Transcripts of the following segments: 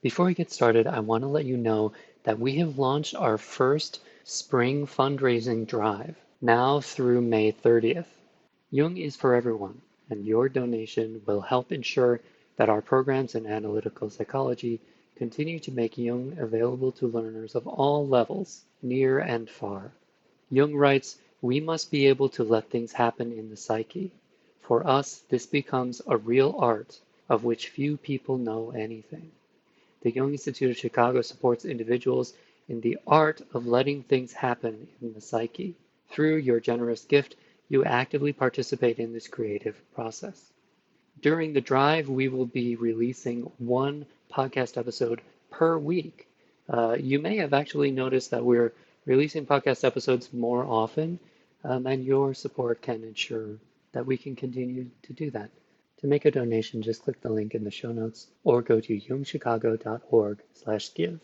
Before we get started, I want to let you know that we have launched our first spring fundraising drive now through May 30th. Jung is for everyone, and your donation will help ensure that our programs in analytical psychology continue to make Jung available to learners of all levels, near and far. Jung writes, "We must be able to let things happen in the psyche. For us, this becomes a real art of which few people know anything." The Jung Institute of Chicago supports individuals in the art of letting things happen in the psyche. Through your generous gift, you actively participate in this creative process. During the drive, we will be releasing one podcast episode per week. You may have actually noticed that we're releasing podcast episodes more often, and your support can ensure that we can continue to do that. To make a donation, just click the link in the show notes or go to jungchicago.org/give.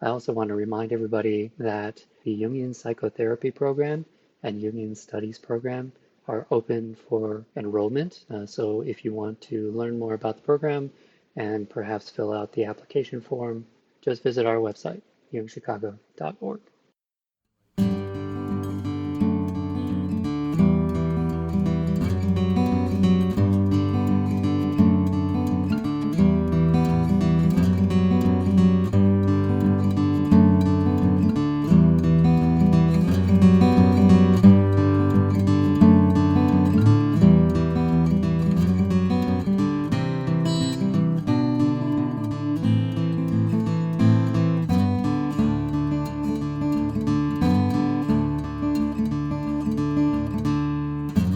I also want to remind everybody that the Jungian Psychotherapy Program and Jungian Studies Program are open for enrollment. So if you want to learn more about the program and perhaps fill out the application form, just visit our website, jungchicago.org.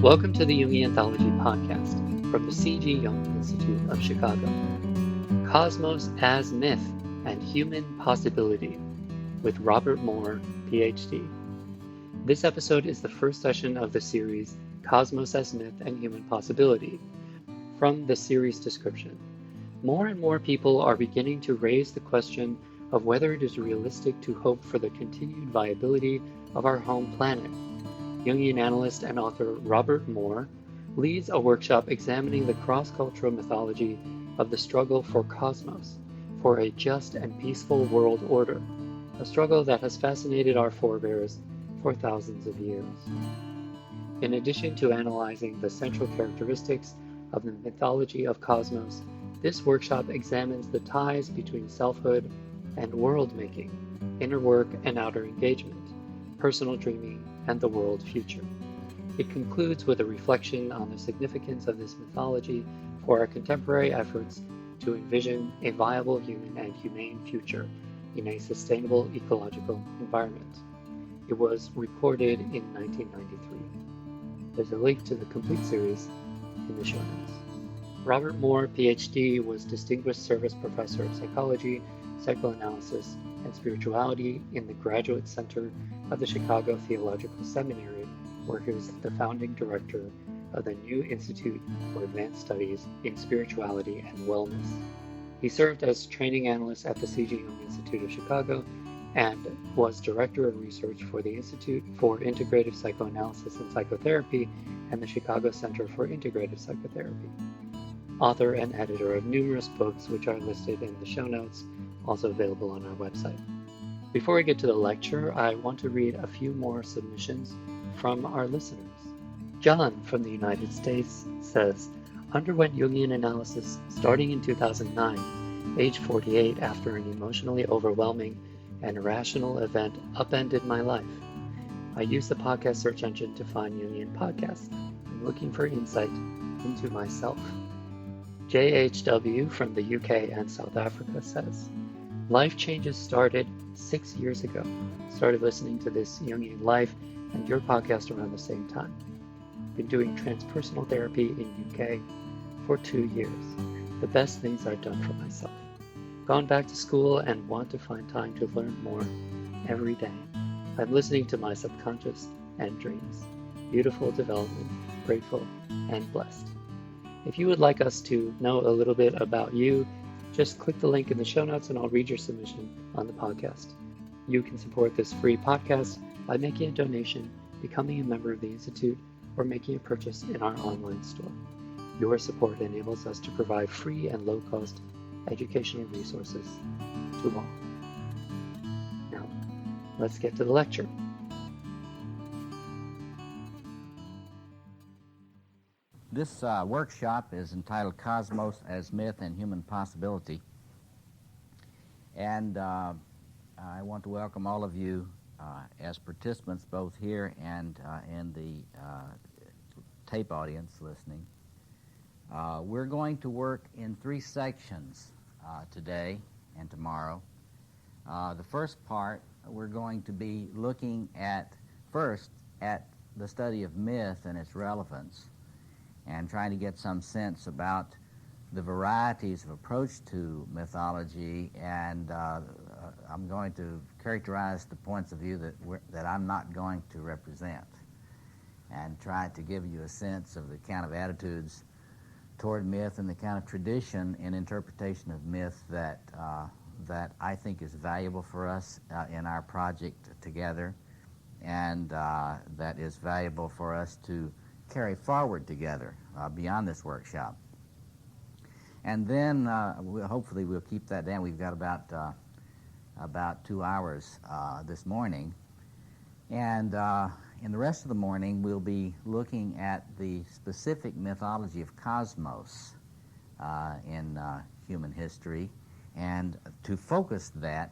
Welcome to the Jungian Anthology podcast from the C.G. Jung Institute of Chicago. Cosmos as Myth and Human Possibility with Robert Moore, Ph.D. This episode is the first session of the series Cosmos as Myth and Human Possibility. From the series description, more and more people are beginning to raise the question of whether it is realistic to hope for the continued viability of our home planet. Jungian analyst and author Robert Moore leads a workshop examining the cross-cultural mythology of the struggle for cosmos, for a just and peaceful world order, a struggle that has fascinated our forebears for thousands of years. In addition to analyzing the central characteristics of the mythology of cosmos, this workshop examines the ties between selfhood and world-making, inner work and outer engagement, personal dreaming, and the world future. It concludes with a reflection on the significance of this mythology for our contemporary efforts to envision a viable human and humane future in a sustainable ecological environment. It was recorded in 1993. There's a link to the complete series in the show notes. Robert Moore, PhD, was Distinguished Service Professor of Psychology, Psychoanalysis, and Spirituality in the Graduate Center of the Chicago Theological Seminary, where he was the founding director of the new Institute for Advanced Studies in Spirituality and Wellness. He served as training analyst at the C.G. Jung Institute of Chicago and was director of research for the Institute for Integrative Psychoanalysis and Psychotherapy and the Chicago Center for Integrative Psychotherapy. Author and editor of numerous books which are listed in the show notes, also available on our website. Before we get to the lecture, I want to read a few more submissions from our listeners. John from the United States says, underwent Jungian analysis starting in 2009, age 48, after an emotionally overwhelming and irrational event upended my life. I use the podcast search engine to find Jungian podcasts. I'm looking for insight into myself. JHW from the UK and South Africa says, life changes started 6 years ago. Started listening to this Jungian Life and your podcast around the same time. Been doing transpersonal therapy in UK for 2 years. The best things I've done for myself. Gone back to school and want to find time to learn more every day. I'm listening to my subconscious and dreams. Beautiful development, grateful and blessed. If you would like us to know a little bit about you, just click the link in the show notes and I'll read your submission on the podcast. You can support this free podcast by making a donation, becoming a member of the Institute, or making a purchase in our online store. Your support enables us to provide free and low-cost educational resources to all. Now, let's get to the lecture. This workshop is entitled Cosmos as Myth and Human Possibility. And I want to welcome all of you as participants, both here and in the tape audience listening. We're going to work in 3 sections today and tomorrow. The first part, we're going to be looking first at the study of myth and its relevance, and trying to get some sense about the varieties of approach to mythology, and I'm going to characterize the points of view that I'm not going to represent, and try to give you a sense of the kind of attitudes toward myth and the kind of tradition and interpretation of myth that I think is valuable for us in our project together, and that is valuable for us to carry forward together beyond this workshop. And then hopefully we'll keep that down. We've got about 2 hours this morning. And in the rest of the morning, we'll be looking at the specific mythology of cosmos in human history. And to focus that,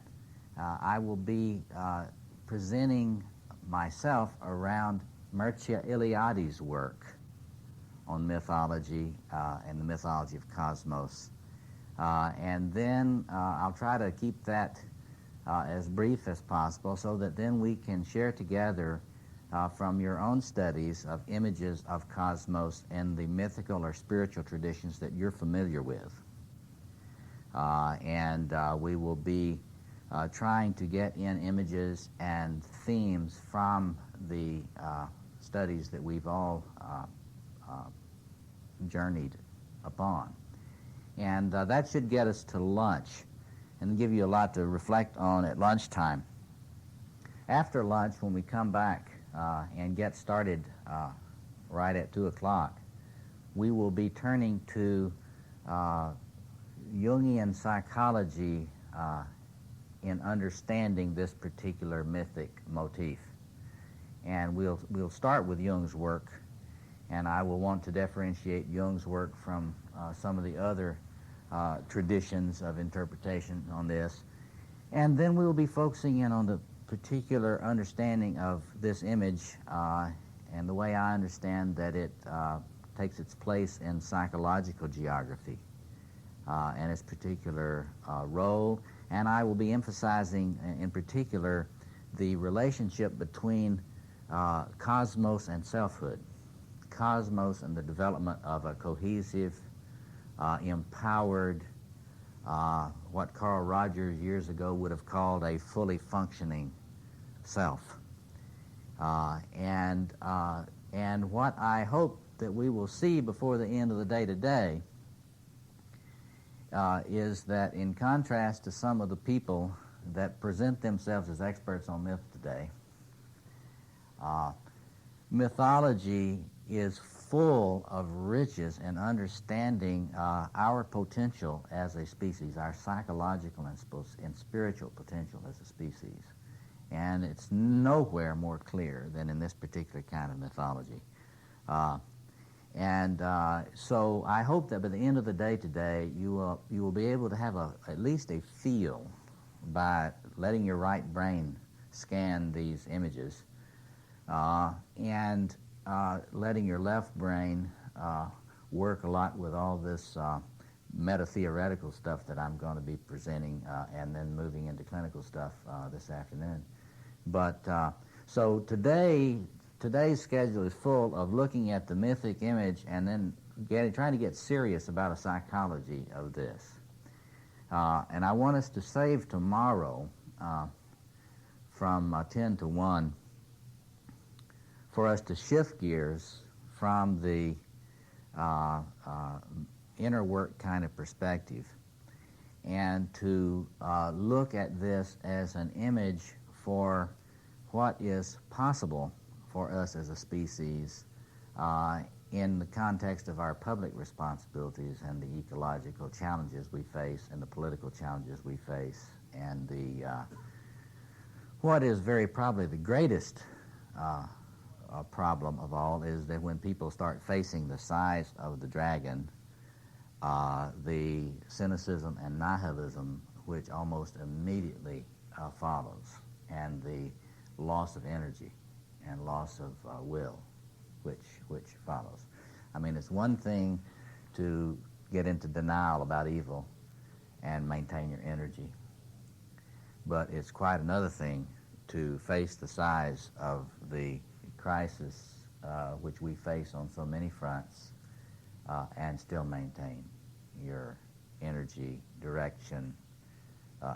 I will be presenting myself around Mircea Eliade's work on mythology and the mythology of cosmos. And then I'll try to keep that as brief as possible so that then we can share together from your own studies of images of cosmos and the mythical or spiritual traditions that you're familiar with. And we will be trying to get in images and themes from the studies that we've all journeyed upon. And that should get us to lunch and give you a lot to reflect on at lunchtime. After lunch, when we come back and get started right at 2 o'clock, we will be turning to Jungian psychology in understanding this particular mythic motif. And we'll start with Jung's work, and I will want to differentiate Jung's work from some of the other traditions of interpretation on this. And then we will be focusing in on the particular understanding of this image and the way I understand that it takes its place in psychological geography and its particular role. And I will be emphasizing in particular the relationship between cosmos and selfhood. Cosmos and the development of a cohesive, empowered, what Carl Rogers years ago would have called a fully functioning self. And what I hope that we will see before the end of the day today is that, in contrast to some of the people that present themselves as experts on myth today, mythology is full of riches and understanding our potential as a species, our psychological and spiritual potential as a species. And it's nowhere more clear than in this particular kind of mythology. So I hope that by the end of the day today, you will be able to have at least a feel by letting your right brain scan these images and letting your left brain work a lot with all this meta-theoretical stuff that I'm going to be presenting and then moving into clinical stuff this afternoon. But so today's schedule is full of looking at the mythic image and then trying to get serious about a psychology of this. And I want us to save tomorrow from 10 to 1 for us to shift gears from the inner work kind of perspective and to look at this as an image for what is possible for us as a species in the context of our public responsibilities and the ecological challenges we face and the political challenges we face and the what is very probably the greatest problem of all is that when people start facing the size of the dragon, the cynicism and nihilism which almost immediately follows, and the loss of energy and loss of will which follows. I mean, it's one thing to get into denial about evil and maintain your energy, but it's quite another thing to face the size of the crisis which we face on so many fronts and still maintain your energy, direction,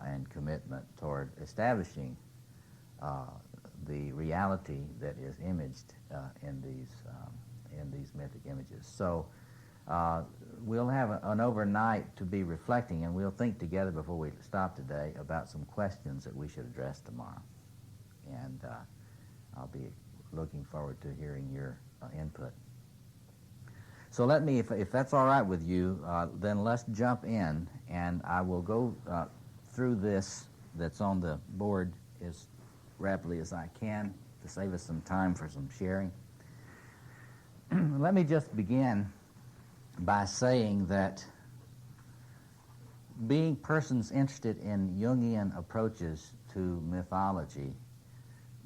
and commitment toward establishing the reality that is imaged in these mythic images. So we'll have an overnight to be reflecting, and we'll think together before we stop today about some questions that we should address tomorrow. And I'll be looking forward to hearing your input. So let me, if that's all right with you, then let's jump in, and I will go through this that's on the board as rapidly as I can to save us some time for some sharing. Let me just begin by saying that being persons interested in Jungian approaches to mythology,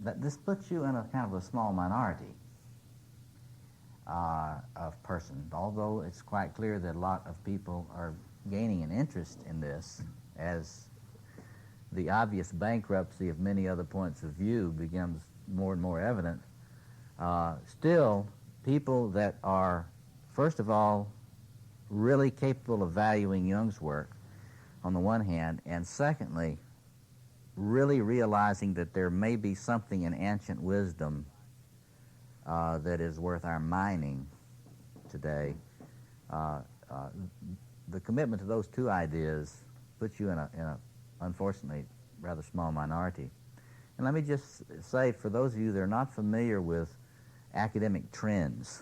that this puts you in a kind of a small minority of persons, although it's quite clear that a lot of people are gaining an interest in this as the obvious bankruptcy of many other points of view becomes more and more evident. Still, people that are, first of all, really capable of valuing Jung's work on the one hand, and secondly, really realizing that there may be something in ancient wisdom that is worth our mining today. The commitment to those two ideas puts you in a unfortunately rather small minority. And let me just say, for those of you that are not familiar with academic trends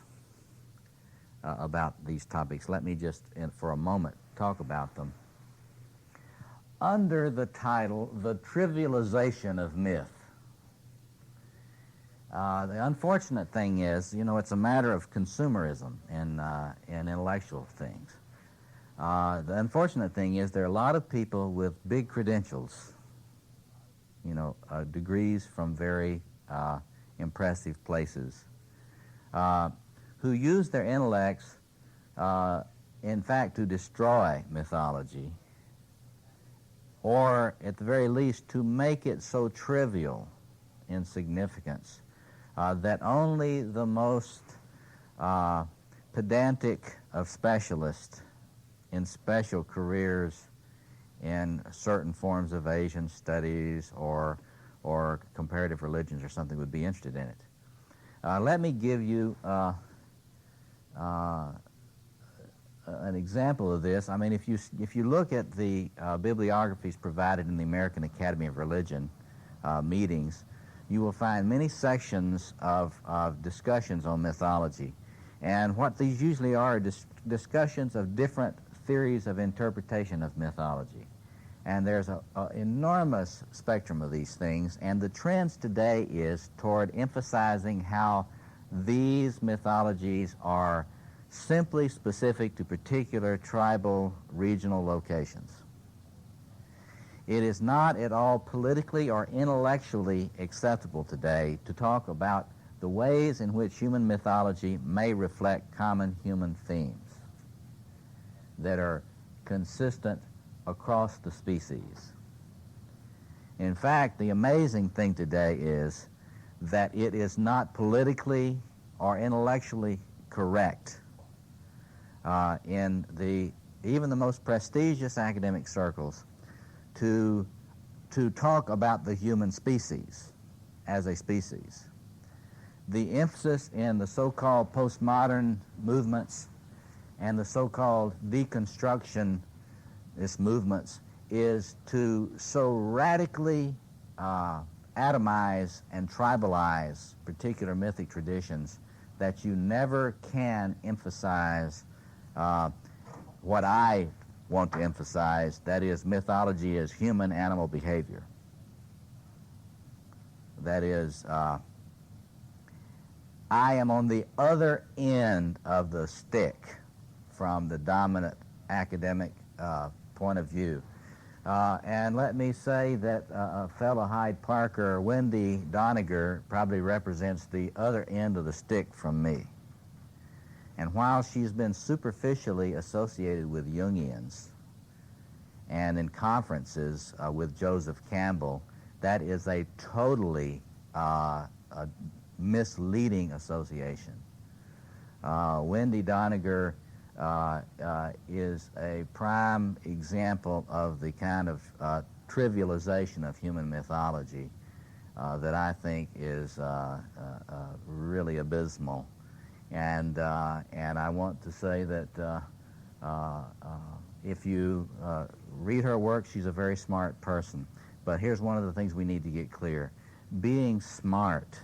about these topics, let me just, for a moment, talk about them. Under the title, The Trivialization of Myth, the unfortunate thing is, it's a matter of consumerism and intellectual things. The unfortunate thing is there are a lot of people with big credentials, degrees from very impressive places, who use their intellects, in fact, to destroy mythology, or at the very least to make it so trivial in significance that only the most pedantic of specialists in special careers in certain forms of Asian studies or comparative religions or something would be interested in it. Let me give you an example of this. I mean, if you look at the bibliographies provided in the American Academy of Religion meetings, you will find many sections of discussions on mythology. And what these usually are discussions of different theories of interpretation of mythology. And there's an enormous spectrum of these things, and the trends today is toward emphasizing how these mythologies are simply specific to particular tribal, regional locations. It is not at all politically or intellectually acceptable today to talk about the ways in which human mythology may reflect common human themes that are consistent across the species. In fact, the amazing thing today is that it is not politically or intellectually correct in even the most prestigious academic circles to talk about the human species as a species. The emphasis in the so-called postmodern movements and the so-called deconstructionist movements is to so radically atomize and tribalize particular mythic traditions that you never can emphasize what I want to emphasize, that is, mythology is human-animal behavior. That is, I am on the other end of the stick from the dominant academic point of view. And let me say that fellow Hyde Parker, Wendy Doniger, probably represents the other end of the stick from me. And while she's been superficially associated with Jungians and in conferences with Joseph Campbell, that is a totally misleading association. Wendy Doniger is a prime example of the kind of trivialization of human mythology that I think is really abysmal. And I want to say that if you read her work, she's a very smart person. But here's one of the things we need to get clear. Being smart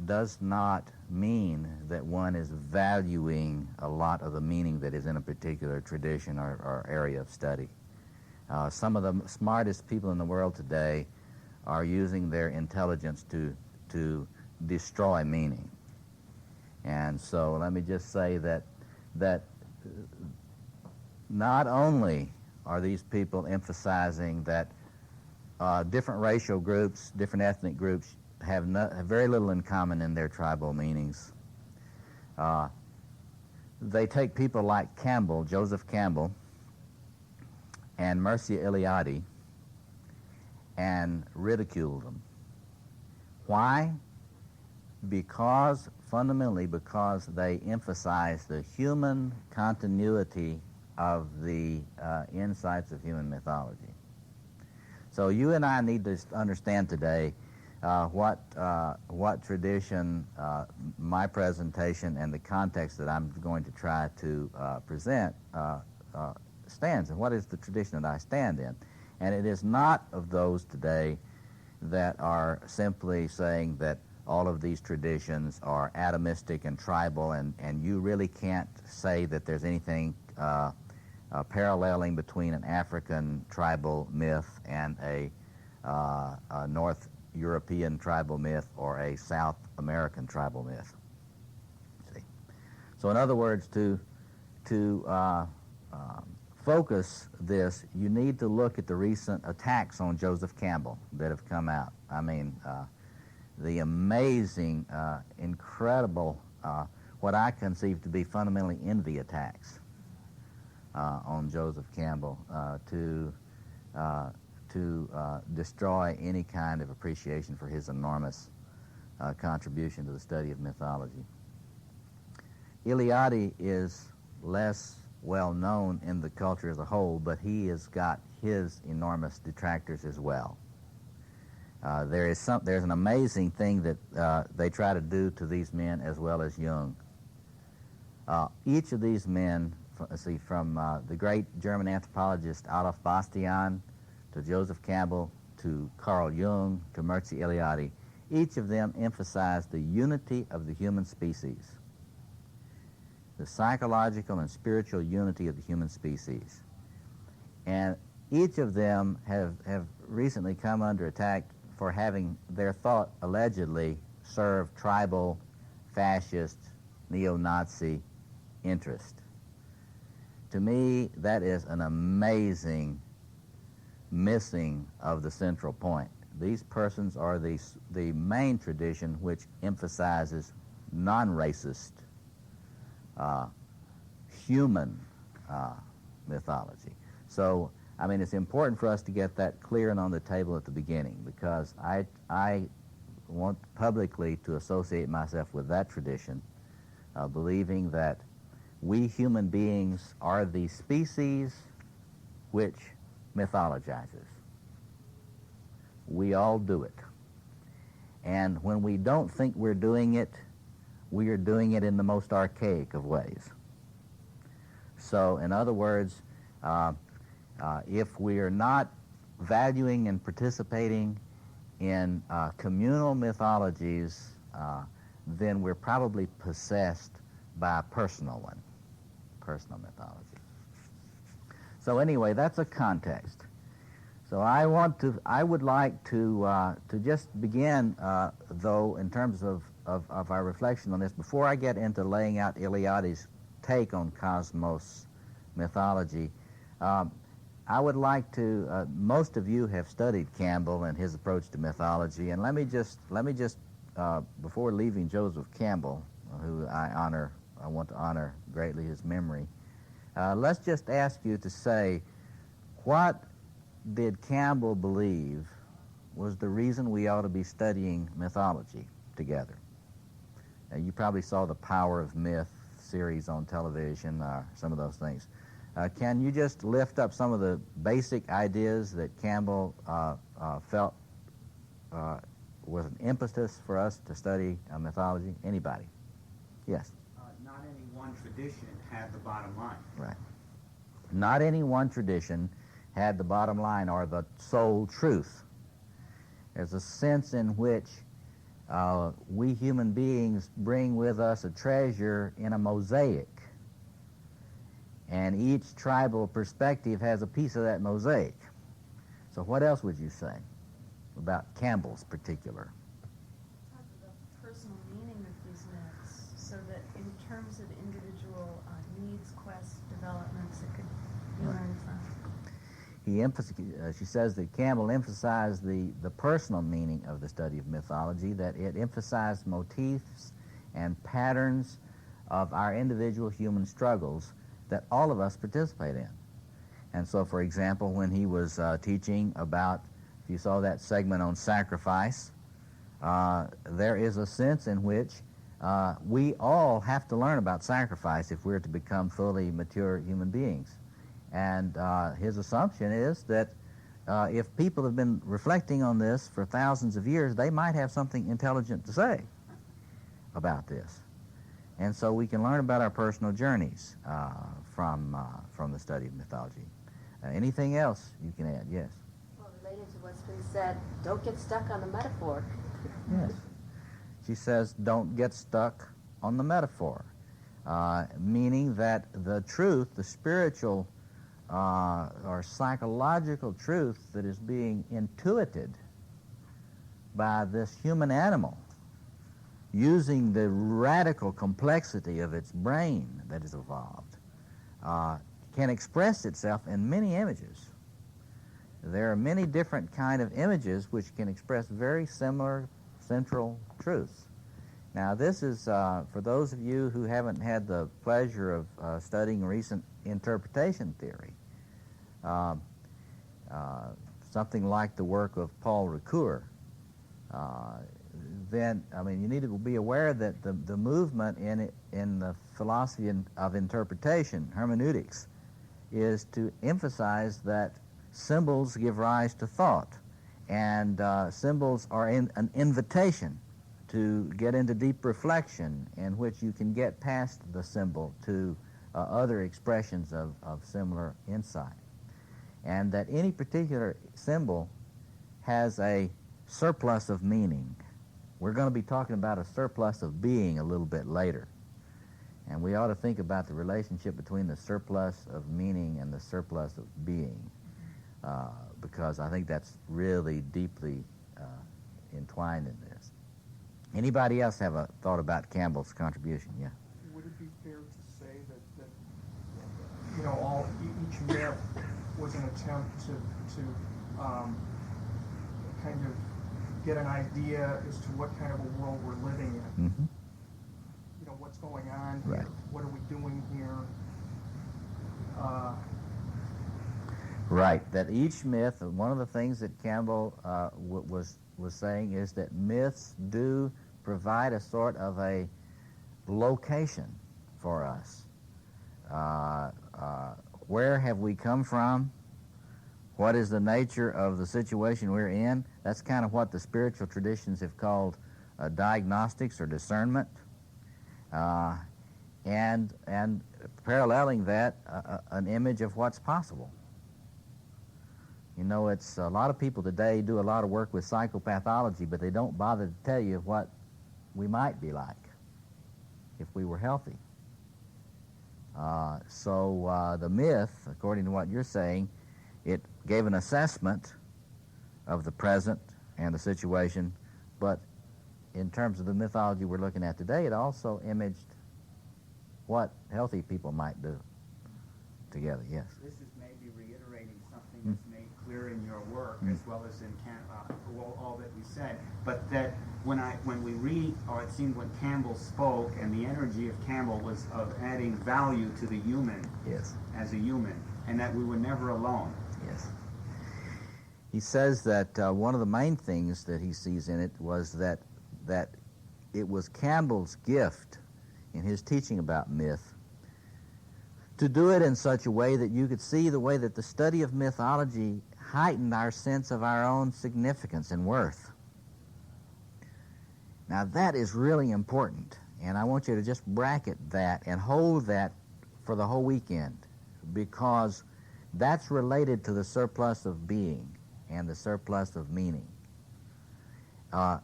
does not mean that one is valuing a lot of the meaning that is in a particular tradition or area of study. Some of the smartest people in the world today are using their intelligence to destroy meaning. And so let me just say that not only are these people emphasizing that different racial groups, different ethnic groups have very little in common in their tribal meanings. They take people like Campbell, Joseph Campbell, and Mircea Eliade and ridicule them. Why? Fundamentally because they emphasize the human continuity of the insights of human mythology. So you and I need to understand today what tradition my presentation and the context that I'm going to try to present stands in. What is the tradition that I stand in? And it is not of those today that are simply saying that all of these traditions are atomistic and tribal, and you really can't say that there's anything paralleling between an African tribal myth and a North European tribal myth or a South American tribal myth. See? So in other words, to focus this, you need to look at the recent attacks on Joseph Campbell that have come out. I mean, the amazing, incredible, what I conceive to be fundamentally envy attacks on Joseph Campbell to destroy any kind of appreciation for his enormous contribution to the study of mythology. Eliade is less well known in the culture as a whole, but he has got his enormous detractors as well. There's an amazing thing that they try to do to these men as well as Jung. Each of these men, from the great German anthropologist Adolf Bastian to Joseph Campbell to Carl Jung to Mircea Eliade, each of them emphasized the unity of the human species, the psychological and spiritual unity of the human species. And each of them have recently come under attack for having their thought allegedly serve tribal, fascist, neo-Nazi interest. To me, that is an amazing missing of the central point. These persons are the main tradition which emphasizes non-racist, human mythology. So, I mean, it's important for us to get that clear and on the table at the beginning, because I want publicly to associate myself with that tradition, believing that we human beings are the species which mythologizes. We all do it. And when we don't think we're doing it, we are doing it in the most archaic of ways. So, in other words, if we are not valuing and participating in communal mythologies then we're probably possessed by a personal one, personal mythology. So anyway, that's a context. So I would like to just begin, though, in terms of our reflection on this, before I get into laying out Eliade's take on cosmos mythology. I would like to. Most of you have studied Campbell and his approach to mythology, and let me just before leaving Joseph Campbell, who I want to honor greatly his memory. Let's just ask you to say, what did Campbell believe was the reason we ought to be studying mythology together? You probably saw the Power of Myth series on television, some of those things. Can you just lift up some of the basic ideas that Campbell felt was an impetus for us to study mythology? Anybody? Yes? Not any one tradition had the bottom line. Right. Not any one tradition had the bottom line or the sole truth. There's a sense in which we human beings bring with us a treasure in a mosaic, and each tribal perspective has a piece of that mosaic. So what else would you say about Campbell's particular? Talk about the personal meaning of these myths, so that in terms of individual needs, quests, developments, it could be learned from. She says that Campbell emphasized the personal meaning of the study of mythology, that it emphasized motifs and patterns of our individual human struggles that all of us participate in. And so, for example, when he was teaching about, if you saw that segment on sacrifice, there is a sense in which we all have to learn about sacrifice if we're to become fully mature human beings. And his assumption is that if people have been reflecting on this for thousands of years, they might have something intelligent to say about this. And so we can learn about our personal journeys from the study of mythology. Anything else you can add? Yes? Well, related to what's been said, don't get stuck on the metaphor. Yes. She says, don't get stuck on the metaphor, meaning that the truth, the spiritual or psychological truth that is being intuited by this human animal, using the radical complexity of its brain that is evolved, can express itself in many images. There are many different kind of images which can express very similar central truths. Now, this is, for those of you who haven't had the pleasure of studying recent interpretation theory, something like the work of Paul Ricoeur, then, I mean, you need to be aware that the movement in the philosophy of interpretation, hermeneutics, is to emphasize that symbols give rise to thought, and symbols are an invitation to get into deep reflection in which you can get past the symbol to other expressions of similar insight. And that any particular symbol has a surplus of meaning. We're going to be talking about a surplus of being a little bit later. And we ought to think about the relationship between the surplus of meaning and the surplus of being, because I think that's really deeply entwined in this. Anybody else have a thought about Campbell's contribution? Yeah. Would it be fair to say that you know, each myth was an attempt to kind of get an idea as to what kind of a world we're living in? Mm-hmm. You know, what's going on here? Right. What are we doing here? Right. That each myth, one of the things that Campbell was saying is that myths do provide a sort of a location for us. Where have we come from? What is the nature of the situation we're in? That's kind of what the spiritual traditions have called diagnostics or discernment. And paralleling that, an image of what's possible. You know, it's a lot of people today do a lot of work with psychopathology, but they don't bother to tell you what we might be like if we were healthy. So the myth, according to what you're saying, it gave an assessment of the present and the situation, but in terms of the mythology we're looking at today, it also imaged what healthy people might do together. Yes. This is maybe reiterating something that's made clear in your work as well as in all that we said, but that when we read, or it seemed when Campbell spoke, and the energy of Campbell was of adding value to the human Yes. as a human, and that we were never alone. Yes. He says that one of the main things that he sees in it was that it was Campbell's gift in his teaching about myth to do it in such a way that you could see the way that the study of mythology heightened our sense of our own significance and worth. Now that is really important, and I want you to just bracket that and hold that for the whole weekend, because that's related to the surplus of being and the surplus of meaning.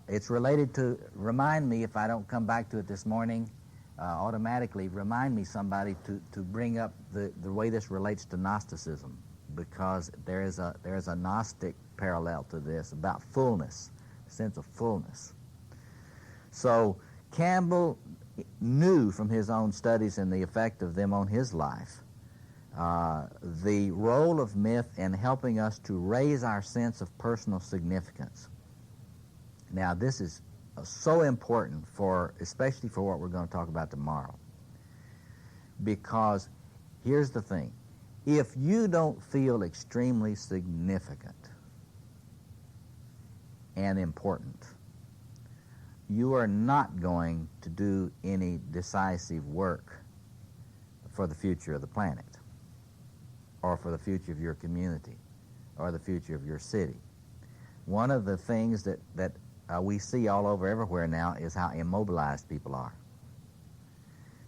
It's related to, remind me if I don't come back to it this morning, automatically remind me somebody to bring up the way this relates to Gnosticism, because there is a Gnostic parallel to this about fullness, sense of fullness. So Campbell knew from his own studies and the effect of them on his life the role of myth in helping us to raise our sense of personal significance. Now, this is so important especially for what we're going to talk about tomorrow. Because here's the thing. If you don't feel extremely significant and important, you are not going to do any decisive work for the future of the planet, or for the future of your community, or the future of your city. One of the things that we see all over everywhere now is how immobilized people are.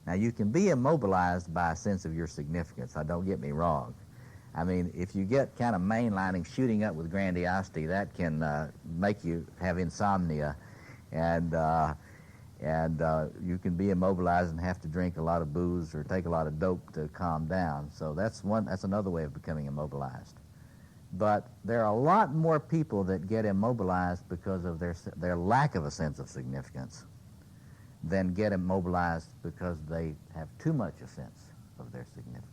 Now, you can be immobilized by a sense of your significance. Don't get me wrong. I mean, if you get kind of mainlining, shooting up with grandiosity, that can make you have insomnia, and you can be immobilized and have to drink a lot of booze or take a lot of dope to calm down. So that's another way of becoming immobilized. But there are a lot more people that get immobilized because of their lack of a sense of significance than get immobilized because they have too much a sense of their significance.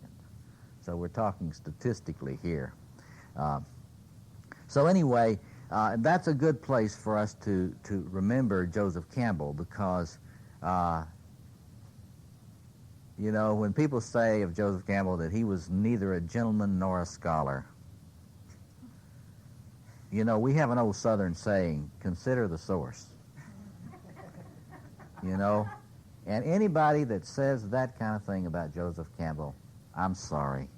So we're talking statistically here. So anyway, that's a good place for us to remember Joseph Campbell, because when people say of Joseph Campbell that he was neither a gentleman nor a scholar, we have an old Southern saying, consider the source. And anybody that says that kind of thing about Joseph Campbell, I'm sorry.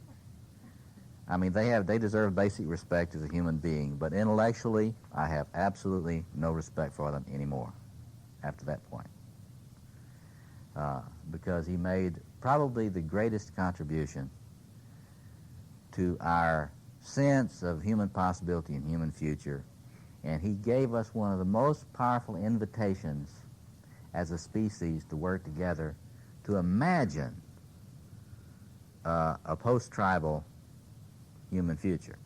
I mean, they deserve basic respect as a human being, but intellectually, I have absolutely no respect for them anymore after that point. Because he made probably the greatest contribution to our sense of human possibility and human future, and he gave us one of the most powerful invitations as a species to work together to imagine a post-tribal human future.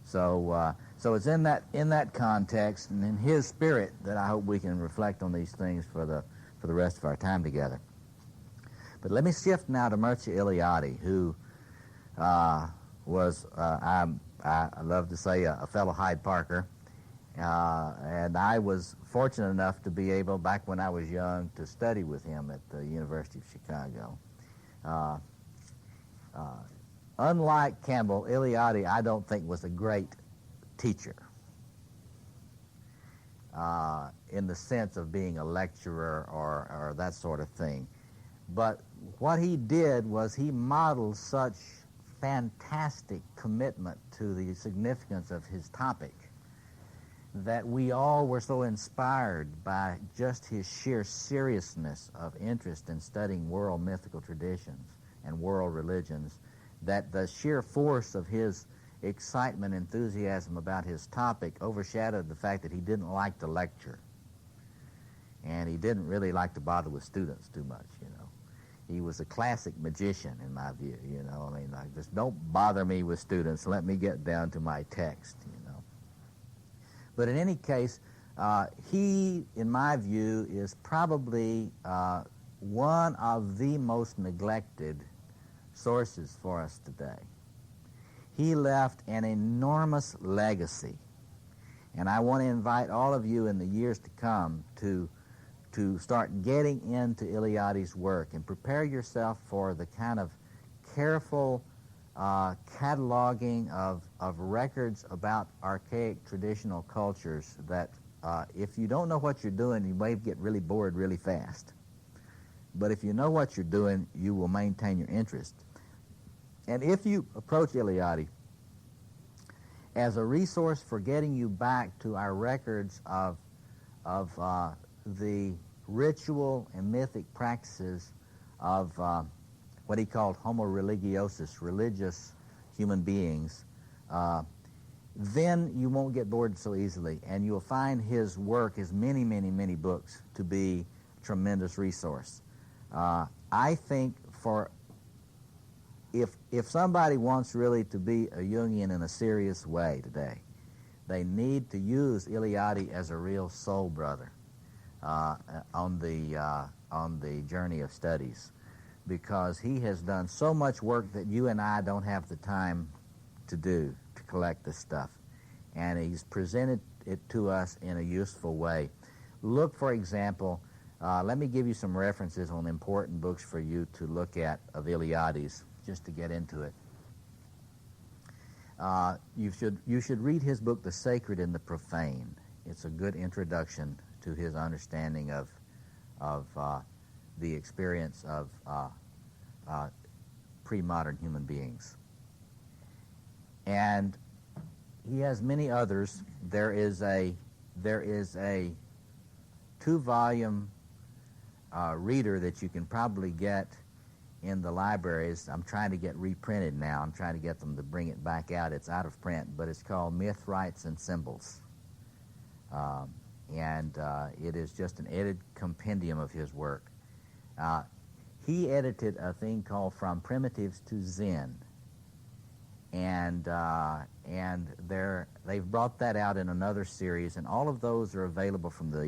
So it's in that context and in his spirit that I hope we can reflect on these things for the rest of our time together. But let me shift now to Mircea Eliade, who was, I love to say, a fellow Hyde Parker. And I was fortunate enough to be able, back when I was young, to study with him at the University of Chicago. Unlike Campbell, Eliade, I don't think, was a great teacher in the sense of being a lecturer or that sort of thing. But what he did was he modeled such fantastic commitment to the significance of his topic that we all were so inspired by just his sheer seriousness of interest in studying world mythical traditions and world religions, that the sheer force of his excitement, enthusiasm about his topic overshadowed the fact that he didn't like to lecture. and he didn't really like to bother with students too much, you know. He was a classic magician, in my view, you know. I mean, like, just don't bother me with students. Let me get down to my text, you know. But in any case, he, in my view, is probably one of the most neglected sources for us today. He left an enormous legacy, and I want to invite all of you in the years to come to start getting into Eliade's work and prepare yourself for the kind of careful cataloging of records about archaic traditional cultures that if you don't know what you're doing, you may get really bored really fast. But if you know what you're doing, you will maintain your interest. And if you approach Eliade as a resource for getting you back to our records of the ritual and mythic practices of what he called homo religiosus, religious human beings, then you won't get bored so easily, and you'll find his work, his many, many, many books, to be a tremendous resource. I think if somebody wants really to be a Jungian in a serious way today, they need to use Eliade as a real soul brother on the journey of studies, because he has done so much work that you and I don't have the time to do, to collect this stuff, and he's presented it to us in a useful way. Look, for example, let me give you some references on important books for you to look at of Eliade's, just to get into it. You should read his book, The Sacred and the Profane. It's a good introduction to his understanding of the experience of pre-modern human beings. And he has many others. There is a 2-volume reader that you can probably get in the libraries. I'm trying to get reprinted now. I'm trying to get them to bring it back out. It's out of print, but it's called Myth, Rites, and Symbols. And it is just an edited compendium of his work. He edited a thing called From Primitives to Zen, and they've brought that out in another series, and all of those are available from the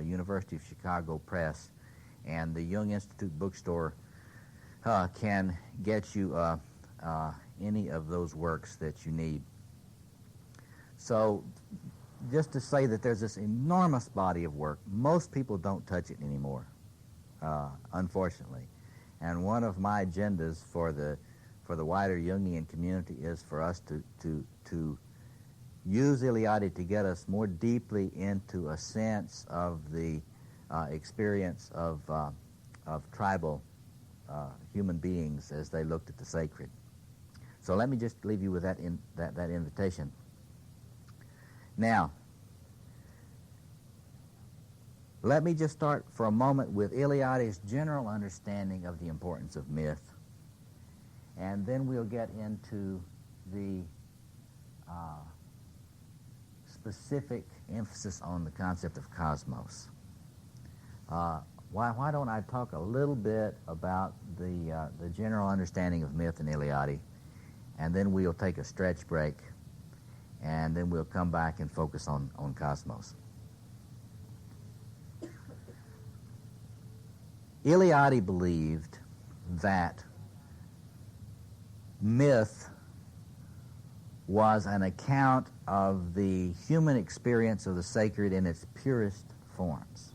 University of Chicago Press, and the Jung Institute bookstore can get you any of those works that you need. So, just to say that there's this enormous body of work. Most people don't touch it anymore, unfortunately. And one of my agendas for the wider Jungian community is for us to use Eliade to get us more deeply into a sense of the experience of tribal human beings as they looked at the sacred. So let me just leave you with that invitation. Now, let me just start for a moment with Eliade's general understanding of the importance of myth, and then we'll get into the specific emphasis on the concept of cosmos. Why don't I talk a little bit about the general understanding of myth in Eliade, and then we'll take a stretch break, and then we'll come back and focus on cosmos. Eliade believed that myth was an account of the human experience of the sacred in its purest forms.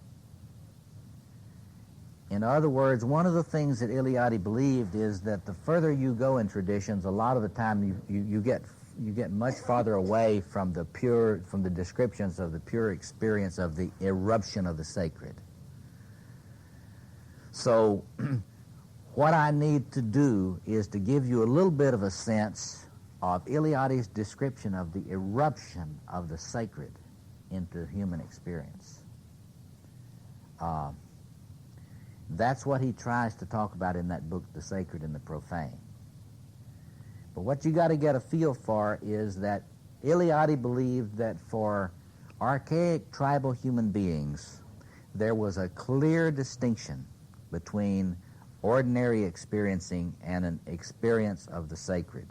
In other words, one of the things that Eliade believed is that the further you go in traditions, a lot of the time you get much farther away from the descriptions of the pure experience of the eruption of the sacred. So what I need to do is to give you a little bit of a sense of Eliade's description of the eruption of the sacred into human experience. That's what he tries to talk about in that book, The Sacred and the Profane. But what you got to get a feel for is that Eliade believed that for archaic tribal human beings, there was a clear distinction between ordinary experiencing and an experience of the sacred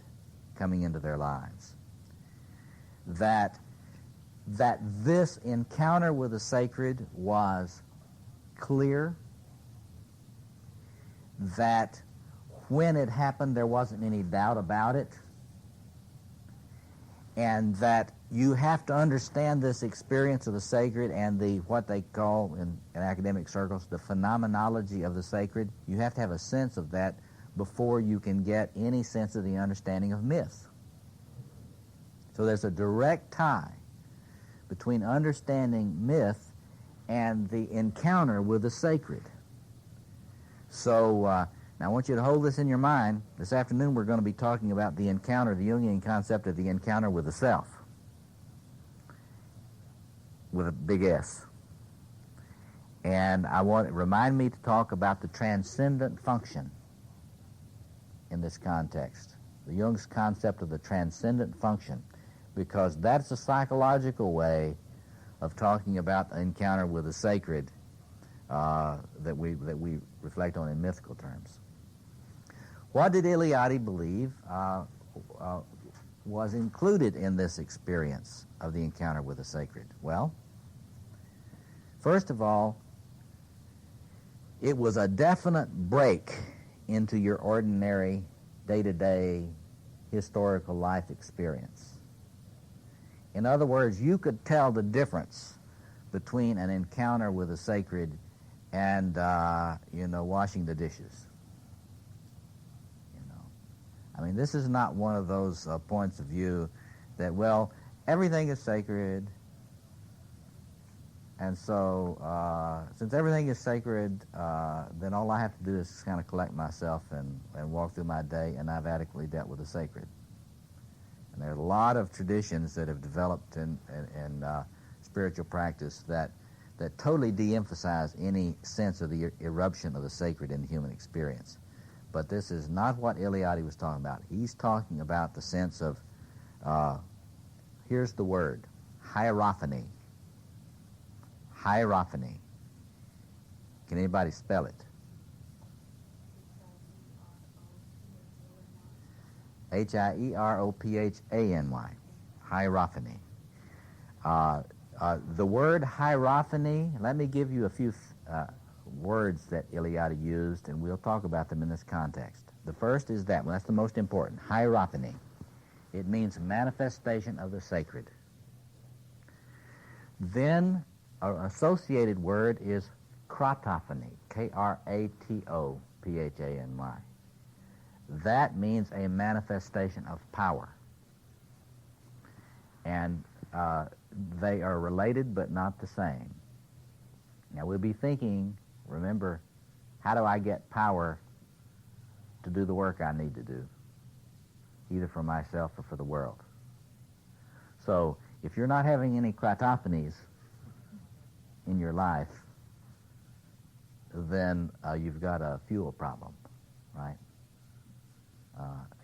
coming into their lives. That this encounter with the sacred was clear, that when it happened there wasn't any doubt about it, and that you have to understand this experience of the sacred and the what they call in academic circles the phenomenology of the sacred. You have to have a sense of that before you can get any sense of the understanding of myth. So there's a direct tie between understanding myth and the encounter with the sacred. So now I want you to hold this in your mind. This afternoon we're going to be talking about the encounter, the Jungian concept of the encounter with the self, with a big S. And remind me to talk about the transcendent function in this context, the Jung's concept of the transcendent function, because that's a psychological way of talking about the encounter with the sacred that we reflect on in mythical terms. What did Eliade believe was included in this experience of the encounter with the sacred? Well, first of all, it was a definite break into your ordinary day-to-day historical life experience. In other words, you could tell the difference between an encounter with the sacred and, washing the dishes. I mean, this is not one of those points of view that, well, everything is sacred, and so since everything is sacred, then all I have to do is kind of collect myself and walk through my day, and I've adequately dealt with the sacred. And there are a lot of traditions that have developed in spiritual practice that totally de-emphasize any sense of the eruption of the sacred in human experience. But this is not what Eliade was talking about. He's talking about the sense of, here's the word, hierophany. Hierophany. Can anybody spell it? Hierophany. Hierophany. The word hierophany, let me give you a few words that Eliade used, and we'll talk about them in this context. The first is that, well, that's the most important, hierophany. It means manifestation of the sacred. Then an associated word is kratophany, Kratophany. That means a manifestation of power. And they are related but not the same. Now we'll be thinking, remember, how do I get power to do the work I need to do, either for myself or for the world? So if you're not having any kratophanies in your life, then you've got a fuel problem, right?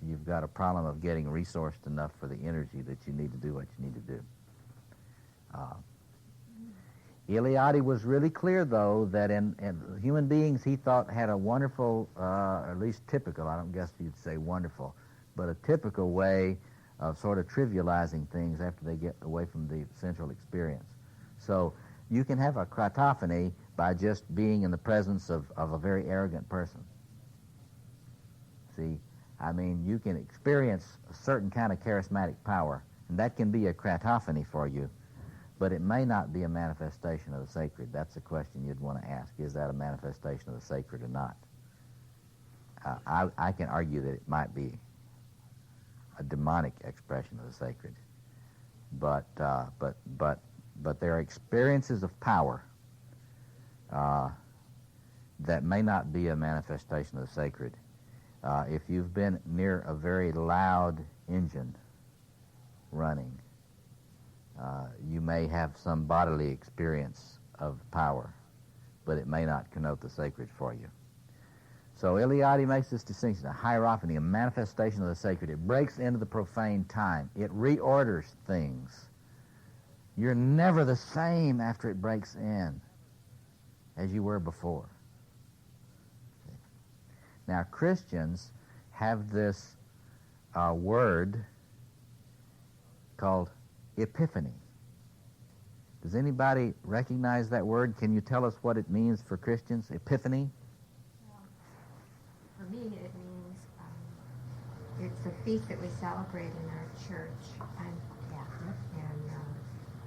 You've got a problem of getting resourced enough for the energy that you need to do what you need to do. Eliade was really clear, though, that in human beings he thought had a wonderful, at least typical, I don't guess you'd say wonderful, but a typical way of sort of trivializing things after they get away from the central experience. So you can have a kratophany by just being in the presence of a very arrogant person. See, I mean, you can experience a certain kind of charismatic power, and that can be a kratophany for you, but it may not be a manifestation of the sacred. That's the question you'd want to ask. Is that a manifestation of the sacred or not? I can argue that it might be a demonic expression of the sacred, but there are experiences of power that may not be a manifestation of the sacred. If you've been near a very loud engine running, you may have some bodily experience of power, but it may not connote the sacred for you. So Eliade makes this distinction, a hierophany, a manifestation of the sacred. It breaks into the profane time. It reorders things You're never the same after it breaks in as you were before. Now, Christians have this word called epiphany. Does anybody recognize that word? Can you tell us what it means for Christians, epiphany? For me, it means it's a feast that we celebrate in our church. I'm Catholic, and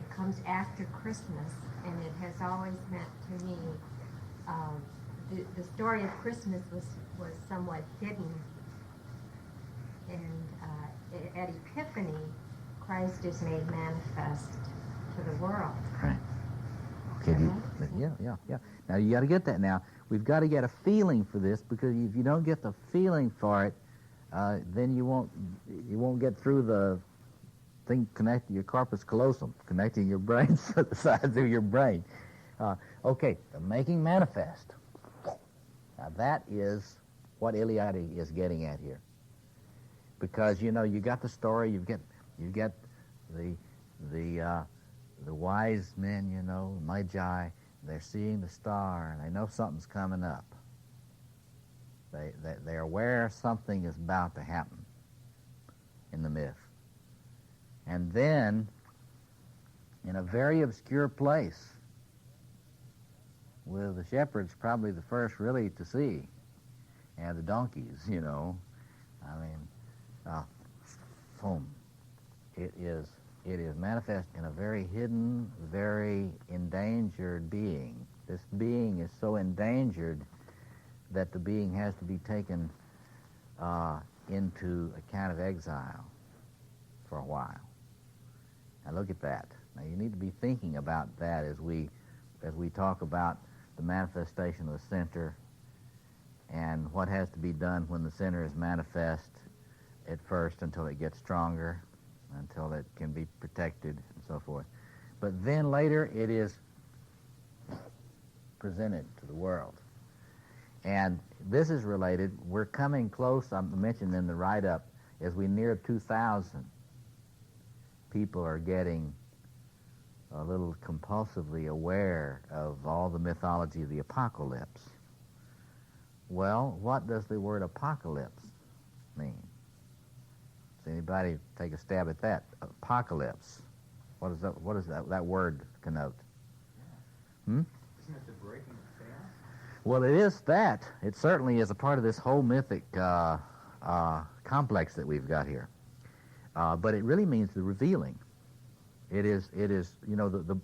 it comes after Christmas, and it has always meant to me, the story of Christmas was somewhat hidden, and at Epiphany, Christ is made manifest to the world. Right. Okay. Yeah. Now you got to get that. Now we've got to get a feeling for this, because if you don't get the feeling for it, then you won't get through the thing connecting your corpus callosum, connecting your brains to the sides of your brain. Okay, the making manifest. Now that is what Eliade is getting at here, because you got the story. You get the wise men, Magi. They're seeing the star, and they know something's coming up. They're aware something is about to happen in the myth. And then, in a very obscure place, with the shepherds probably the first really to see, and the donkeys, boom. It is manifest in a very hidden, very endangered being. This being is so endangered that the being has to be taken into a kind of exile for a while. Now look at that. Now you need to be thinking about that as we talk about the manifestation of the center and what has to be done when the center is manifest at first until it gets stronger, until it can be protected and so forth. But then later it is presented to the world. And this is related. We're coming close, I mentioned in the write-up, as we near 2,000, people are getting a little compulsively aware of all the mythology of the apocalypse. Well, what does the word apocalypse mean? Does anybody take a stab at that? Apocalypse. What does that word connote? Isn't it the breaking of chaos? Well, it is that. It certainly is a part of this whole mythic complex that we've got here. But it really means the revealing. It is.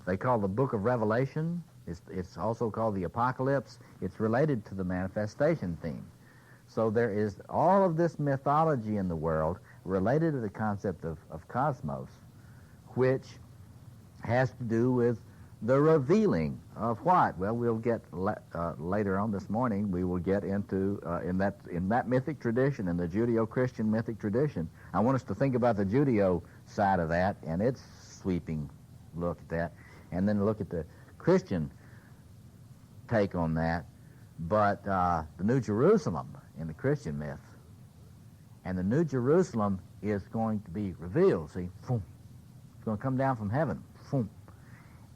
They call the Book of Revelation. It's also called the Apocalypse. It's related to the manifestation theme. So there is all of this mythology in the world related to the concept of cosmos, which has to do with the revealing of what? Well, we'll get later on this morning. We will get into in that mythic tradition, in the Judeo-Christian mythic tradition. I want us to think about the Judeo side of that and its sweeping look at that, and then look at the Christian take on that. But the New Jerusalem in the Christian myth, and the New Jerusalem is going to be revealed. See, boom. It's going to come down from heaven. Boom.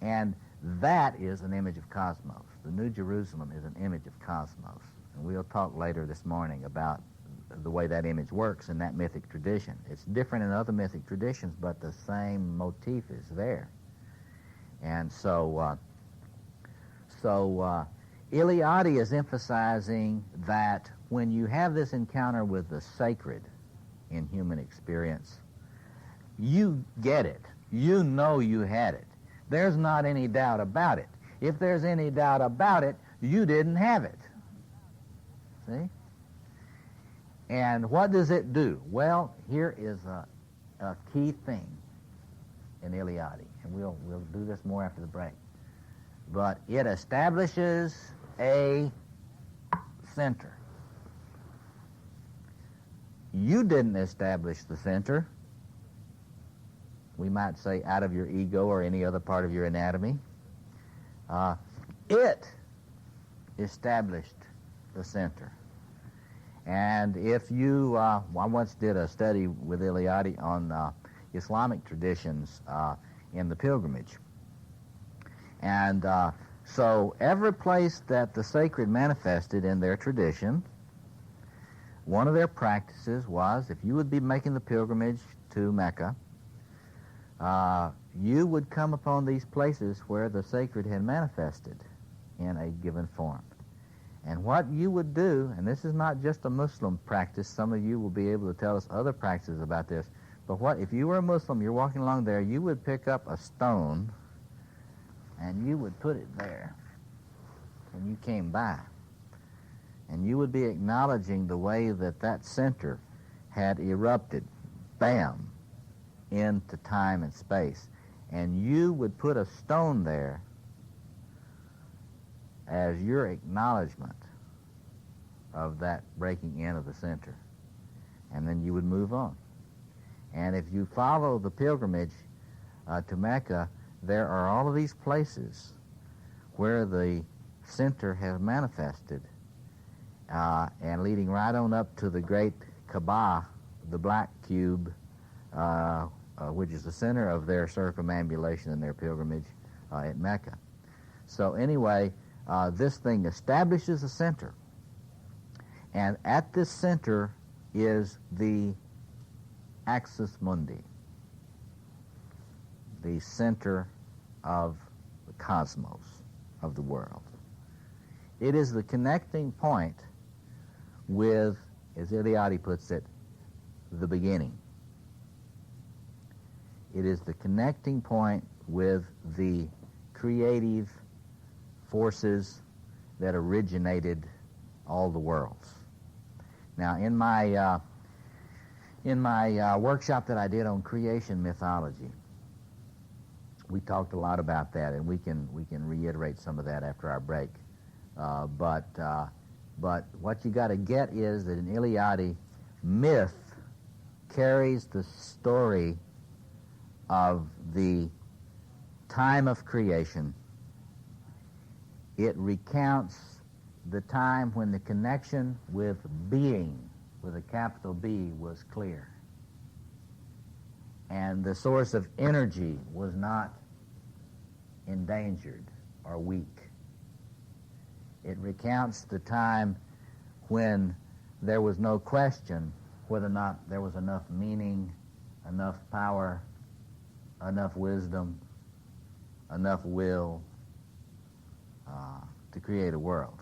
And that is an image of cosmos. The New Jerusalem is an image of cosmos. And we'll talk later this morning about the way that image works in that mythic tradition. It's different in other mythic traditions, but the same motif is there. And so Eliade is emphasizing that when you have this encounter with the sacred in human experience, you get it. You know you had it. There's not any doubt about it. If there's any doubt about it, you didn't have it. See? And what does it do? Well, here is a key thing in Eliade, and we'll do this more after the break. But it establishes a center. You didn't establish the center. We might say out of your ego or any other part of your anatomy. It established the center. And if you, I once did a study with Eliade on Islamic traditions, in the pilgrimage. And so every place that the sacred manifested in their tradition, one of their practices was, if you would be making the pilgrimage to Mecca, you would come upon these places where the sacred had manifested in a given form. And what you would do, and this is not just a Muslim practice, some of you will be able to tell us other practices about this, but what if you were a Muslim, you're walking along there, you would pick up a stone and you would put it there when you came by. And you would be acknowledging the way that that center had erupted, bam, into time and space. And you would put a stone there as your acknowledgement of that breaking in of the center. And then you would move on. And if you follow the pilgrimage to Mecca, there are all of these places where the center has manifested, and leading right on up to the great Kaaba, the black cube, which is the center of their circumambulation and their pilgrimage at Mecca. So anyway, this thing establishes a center, and at this center is the axis mundi, the center of the cosmos, of the world. It is the connecting point with, as Eliade puts it, the beginning. It is the connecting point with the creative forces that originated all the worlds. Now, in my workshop that I did on creation mythology, we talked a lot about that, and we can reiterate some of that after our break. But what you got to get is that in Eliade, myth carries the story of the time of creation. It recounts the time when the connection with being, with a capital B, was clear. And the source of energy was not endangered or weak. It recounts the time when there was no question whether or not there was enough meaning, enough power, enough wisdom, enough will to create a world.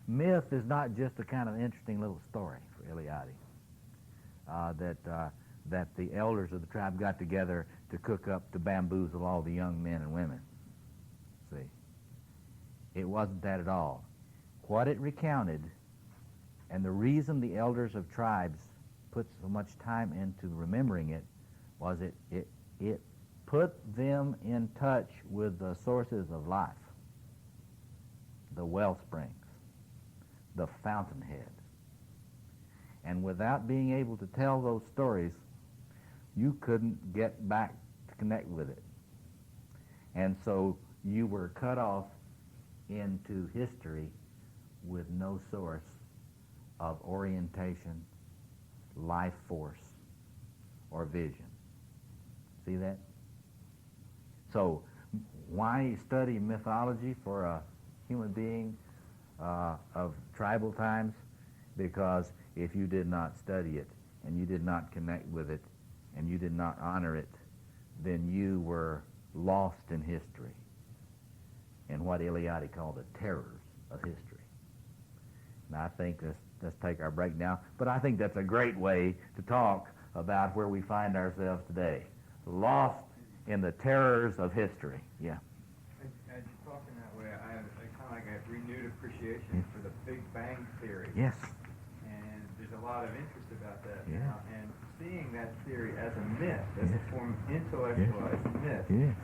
Myth is not just a kind of interesting little story for Eliade that the elders of the tribe got together to cook up to bamboozle all the young men and women. See, it wasn't that at all. What it recounted, and the reason the elders of tribes put so much time into remembering it, was it put them in touch with the sources of life, the well springs, the fountainhead. And without being able to tell those stories, you couldn't get back to connect with it. And so you were cut off into history with no source of orientation, life force, or vision. See that? So why study mythology for a human being of tribal times? Because if you did not study it, and you did not connect with it, and you did not honor it, then you were lost in history, in what Eliade called the terrors of history. Now I think let's take our break now, but I think that's a great way to talk about where we find ourselves today. Lost in the terrors of history. Yeah. As you're talking that way, I have kind of like a renewed appreciation for the Big Bang Theory. Yes. And there's a lot of interest about that Yeah. now. And seeing that theory as a myth, as a form of intellectualized myth,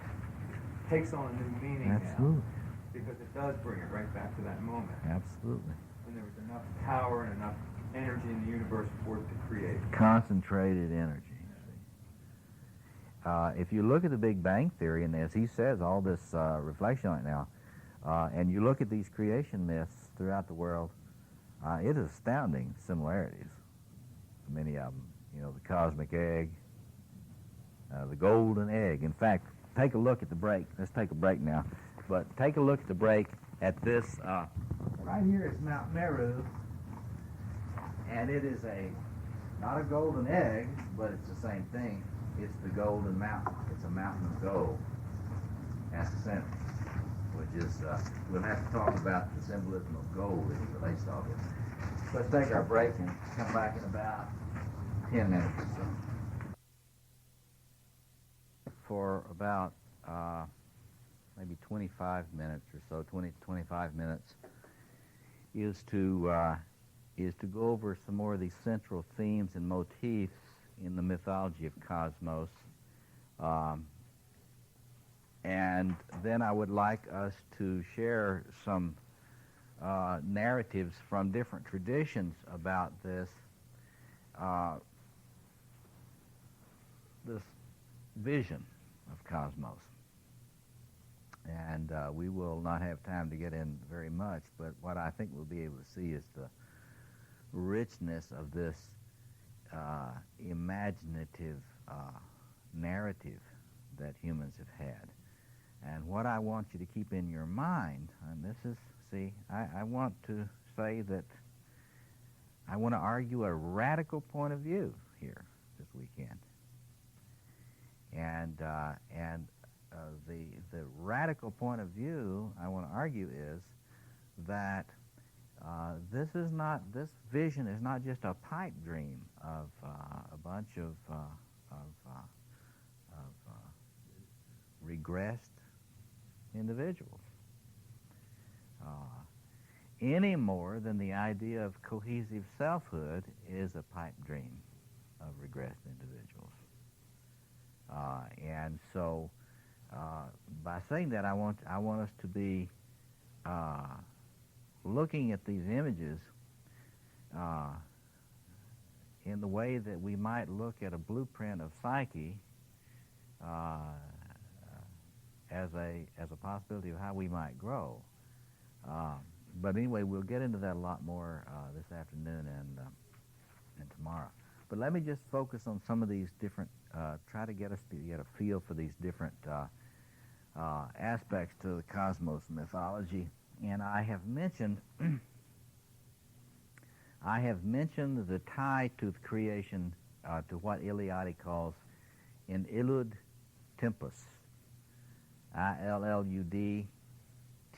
takes on a new meaning Absolutely. now. Because it does bring it right back to that moment. Absolutely. When there was enough power and enough energy in the universe for it to create. Concentrated energy. If you look at the Big Bang Theory, and as he says, all this reflection on it now, and you look at these creation myths throughout the world, it is astounding similarities. Many of them. You know, the cosmic egg, the golden egg. In fact, take a look at the break. Let's take a break now. But take a look at the break at this. Right here is Mount Meru, and it is not a golden egg, but it's the same thing. It's the golden mountain. It's a mountain of gold. That's the center, which is, we'll have to talk about the symbolism of gold as it relates to all this. Let's take our break and come back in about 10 minutes or so. For about maybe 25 minutes or so, 25 minutes, is to go over some more of these central themes and motifs in the mythology of cosmos. And then I would like us to share some narratives from different traditions about this vision of cosmos. And we will not have time to get in very much, but what I think we'll be able to see is the richness of this imaginative narrative that humans have had. And what I want you to keep in your mind, and this is, see, I want to say that I want to argue a radical point of view here this weekend. And the radical point of view I want to argue is that this vision is not just a pipe dream of a bunch of regressed individuals, any more than the idea of cohesive selfhood is a pipe dream of regressed individuals. And so, by saying that, I want us to be looking at these images in the way that we might look at a blueprint of psyche as a possibility of how we might grow. But anyway, we'll get into that a lot more this afternoon and tomorrow. But let me just focus on some of these different, try to get us to get a feel for these different aspects to the cosmos mythology. And I have mentioned the tie to the creation, to what Eliade calls in Illud Tempus, ILLUD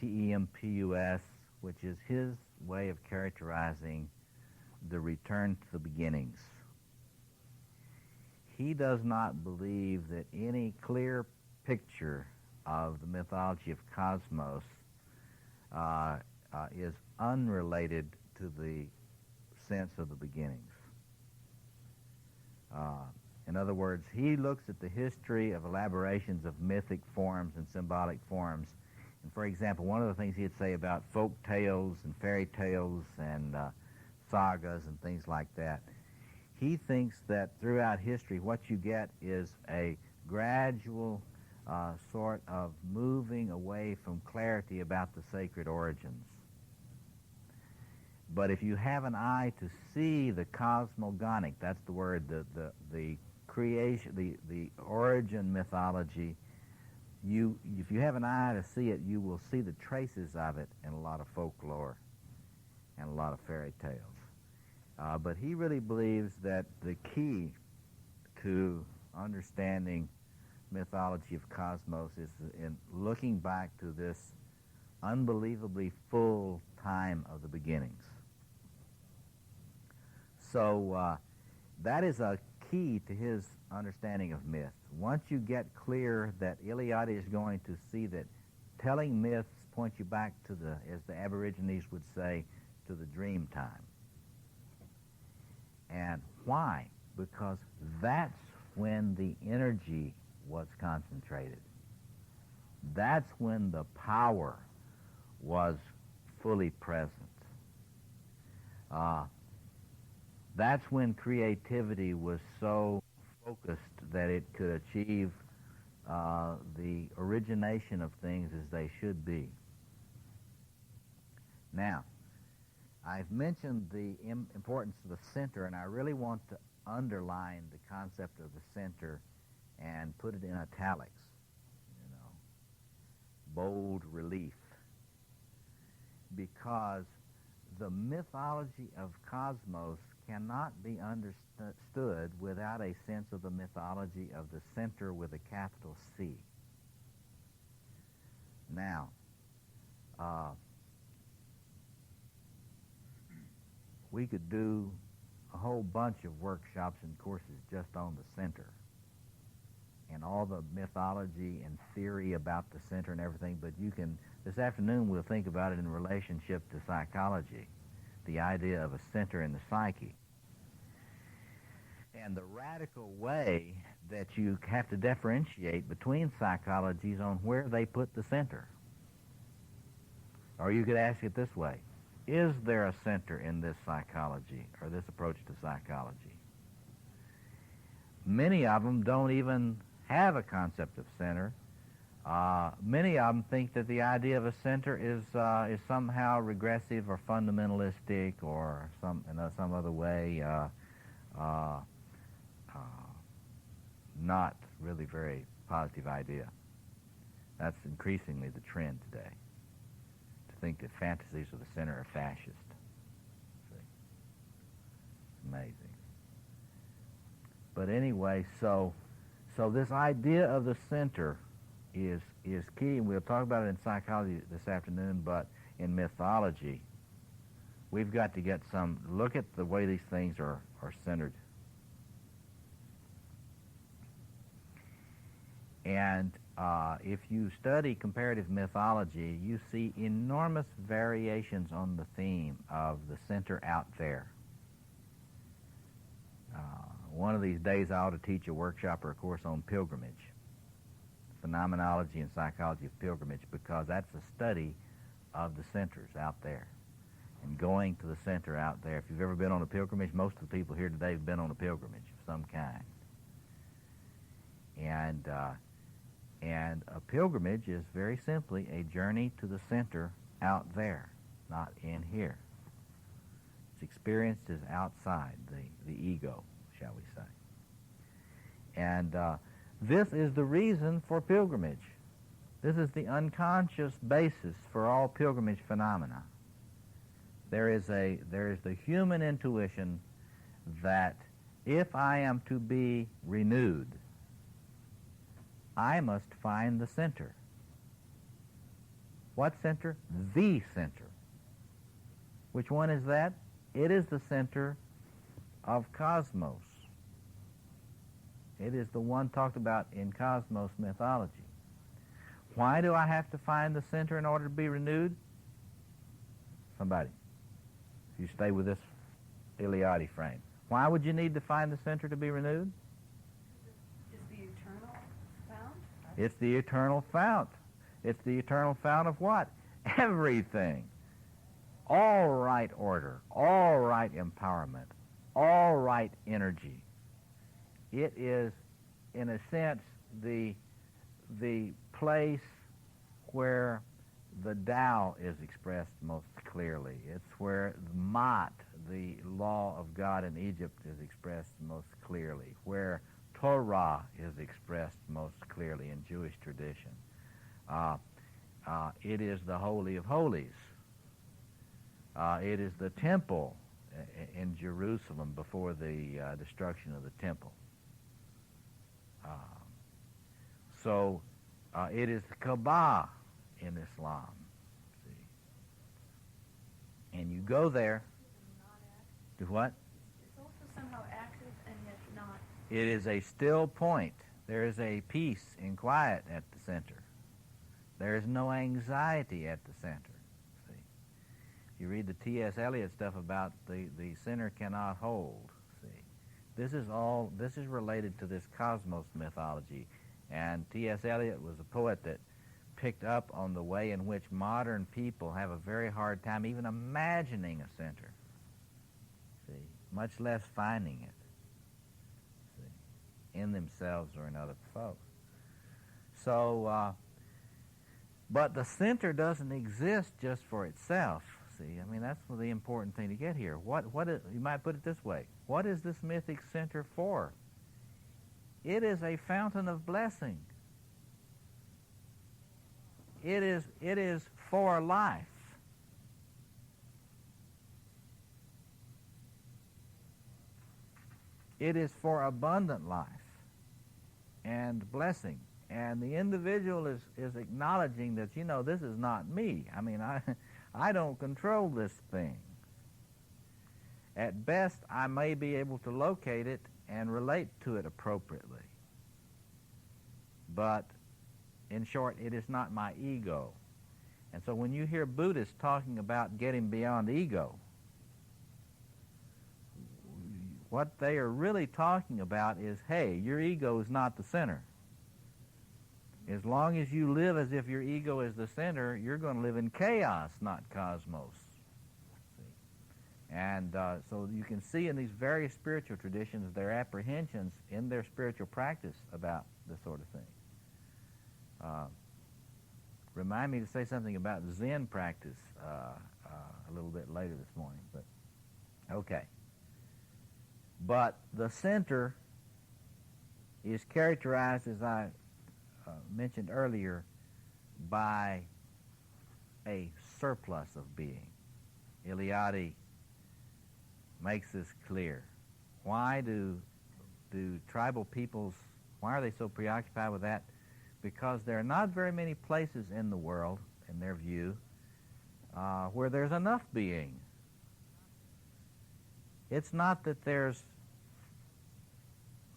TEMPUS, which is his way of characterizing the return to the beginnings. He does not believe that any clear picture of the mythology of cosmos is unrelated to the sense of the beginnings. In other words, he looks at the history of elaborations of mythic forms and symbolic forms. And for example, one of the things he'd say about folk tales and fairy tales and sagas and things like that, he thinks that throughout history what you get is a gradual sort of moving away from clarity about the sacred origins. But if you have an eye to see the cosmogonic, that's the word, the creation, the origin mythology, if you have an eye to see it, you will see the traces of it in a lot of folklore and a lot of fairy tales. But he really believes that the key to understanding mythology of cosmos is in looking back to this unbelievably full time of the beginnings. So that is a key to his understanding of myth. Once you get clear that Eliade is going to see that telling myths point you back to the, as the Aborigines would say, to the dream time. And why? Because that's when the energy was concentrated. That's when the power was fully present. That's when creativity was so focused that it could achieve the origination of things as they should be. Now, I've mentioned the importance of the center, and I really want to underline the concept of the center and put it in italics, bold relief, because the mythology of cosmos cannot be understood without a sense of the mythology of the center with a capital C. Now, we could do a whole bunch of workshops and courses just on the center and all the mythology and theory about the center and everything, but this afternoon we'll think about it in relationship to psychology, the idea of a center in the psyche. And the radical way that you have to differentiate between psychologies on where they put the center. Or you could ask it this way: is there a center in this psychology or this approach to psychology? Many of them don't even have a concept of center. Many of them think that the idea of a center is somehow regressive or fundamentalistic or some other way not really very positive idea. That's increasingly the trend today, to think that fantasies of the center are fascist. See? Amazing. But anyway, so this idea of the center is key, and we'll talk about it in psychology this afternoon, but in mythology, we've got to get look at the way these things are centered. And if you study comparative mythology, you see enormous variations on the theme of the center out there. One of these days I ought to teach a workshop or a course on pilgrimage, phenomenology and psychology of pilgrimage, because that's a study of the centers out there and going to the center out there. If you've ever been on a pilgrimage, most of the people here today have been on a pilgrimage of some kind. And a pilgrimage is very simply a journey to the center out there, not in here. It's experienced as outside the ego, shall we say. And this is the reason for pilgrimage. This is the unconscious basis for all pilgrimage phenomena. There is the human intuition that if I am to be renewed, I must find the center. What center? The center. Which one is that? It is the center of cosmos. It is the one talked about in cosmos mythology. Why do I have to find the center in order to be renewed? Somebody, if you stay with this Iliadi frame. Why would you need to find the center to be renewed? Is the eternal fount? It's the eternal fount. It's the eternal fount of what? Everything. All right order, all right empowerment, all right energy. It is, in a sense, the place where the Tao is expressed most clearly. It's where the Mat, the law of God in Egypt, is expressed most clearly, where Torah is expressed most clearly in Jewish tradition. It is the Holy of Holies. It is the temple in Jerusalem before the destruction of the temple. So it is the Kaaba in Islam. See? And you go there. To what? It's also somehow active and yet not. It is a still point. There is a peace and quiet at the center. There is no anxiety at the center. See? You read the T.S. Eliot stuff about the center cannot hold. See? This is related to this cosmos mythology. And T.S. Eliot was a poet that picked up on the way in which modern people have a very hard time even imagining a center. See? Much less finding it. See? In themselves or in other folks. So, but the center doesn't exist just for itself. See, I mean, that's the important thing to get here. You might put it this way. What is this mythic center for? It is a fountain of blessing. It is for life. It is for abundant life and blessing. And the individual is acknowledging that, this is not me. I mean, I don't control this thing. At best, I may be able to locate it and relate to it appropriately. But, in short, it is not my ego. And so when you hear Buddhists talking about getting beyond ego, what they are really talking about is, hey, your ego is not the center. As long as you live as if your ego is the center, you're going to live in chaos, not cosmos. See? And so you can see in these various spiritual traditions their apprehensions in their spiritual practice about this sort of thing. Remind me to say something about Zen practice a little bit later this morning. But okay. But the center is characterized, as I mentioned earlier, by a surplus of being. Eliade makes this clear. Why do tribal peoples, why are they so preoccupied with that? Because there are not very many places in the world, in their view, where there's enough being. It's not that there's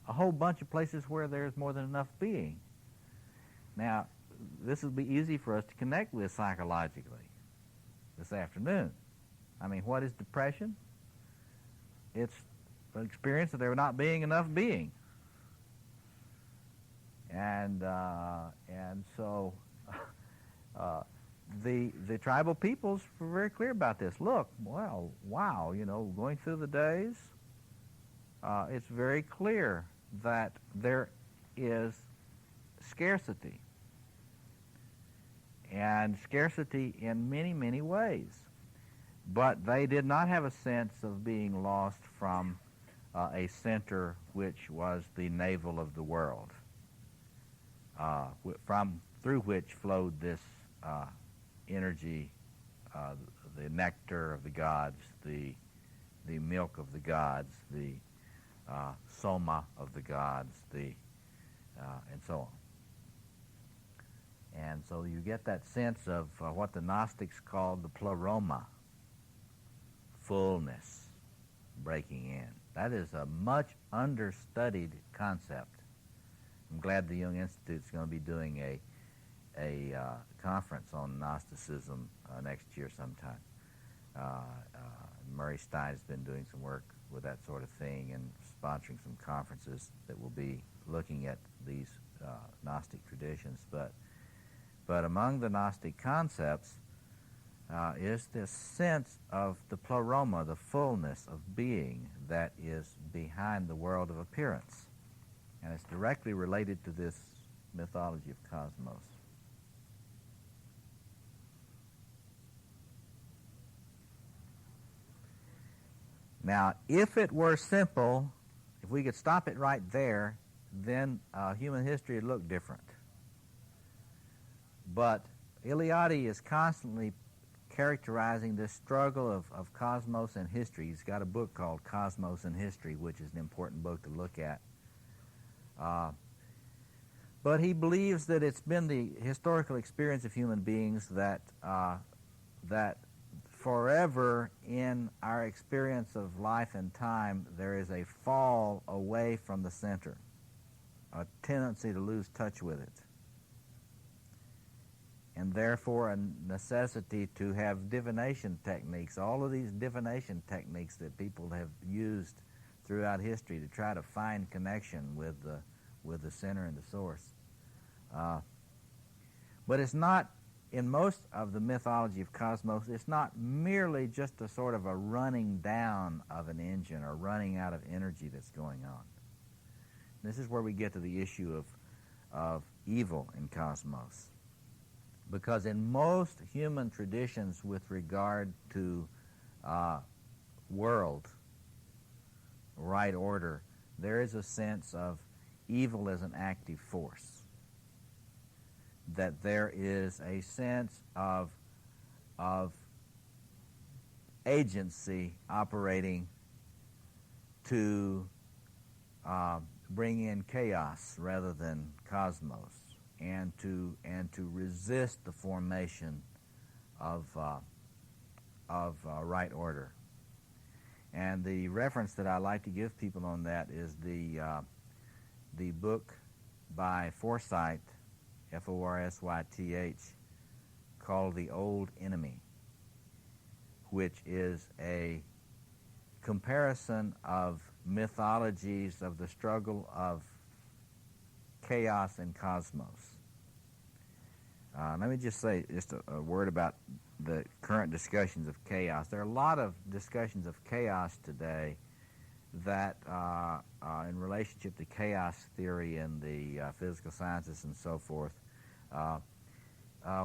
a whole bunch of places where there's more than enough being. Now, this will be easy for us to connect with psychologically this afternoon. I mean, what is depression? It's the experience of there not being enough being. And so the tribal peoples were very clear about this. Look, well, wow, going through the days, it's very clear that there is scarcity. And scarcity in many, many ways. But they did not have a sense of being lost from a center which was the navel of the world, through which flowed this energy, the nectar of the gods, the milk of the gods, the soma of the gods, and so on. And so you get that sense of what the Gnostics called the pleroma, fullness, breaking in. That is a much understudied concept. I'm glad the Jung Institute is going to be doing a conference on Gnosticism next year sometime. Murray Stein has been doing some work with that sort of thing and sponsoring some conferences that will be looking at these Gnostic traditions. But among the Gnostic concepts is this sense of the pleroma, the fullness of being that is behind the world of appearance. And it's directly related to this mythology of cosmos. Now, if it were simple, if we could stop it right there, then human history would look different. But Eliade is constantly characterizing this struggle of cosmos and history. He's got a book called Cosmos and History, which is an important book to look at. But he believes that it's been the historical experience of human beings that forever in our experience of life and time, there is a fall away from the center, a tendency to lose touch with it, and therefore a necessity to have divination techniques, all of these divination techniques that people have used throughout history to try to find connection with the center and the source. But it's not, in most of the mythology of cosmos, it's not merely just a sort of a running down of an engine or running out of energy that's going on. This is where we get to the issue of evil in cosmos. Because in most human traditions with regard to world, right order, there is a sense of evil is an active force, that there is a sense of agency operating to bring in chaos rather than cosmos, and to resist the formation of right order. And the reference that I like to give people on that is the book by Forsyth, Forsyth, called The Old Enemy, which is a comparison of mythologies of the struggle of chaos and cosmos. Let me just say just a word about the current discussions of chaos. There are a lot of discussions of chaos today that, in relationship to chaos theory and the physical sciences and so forth,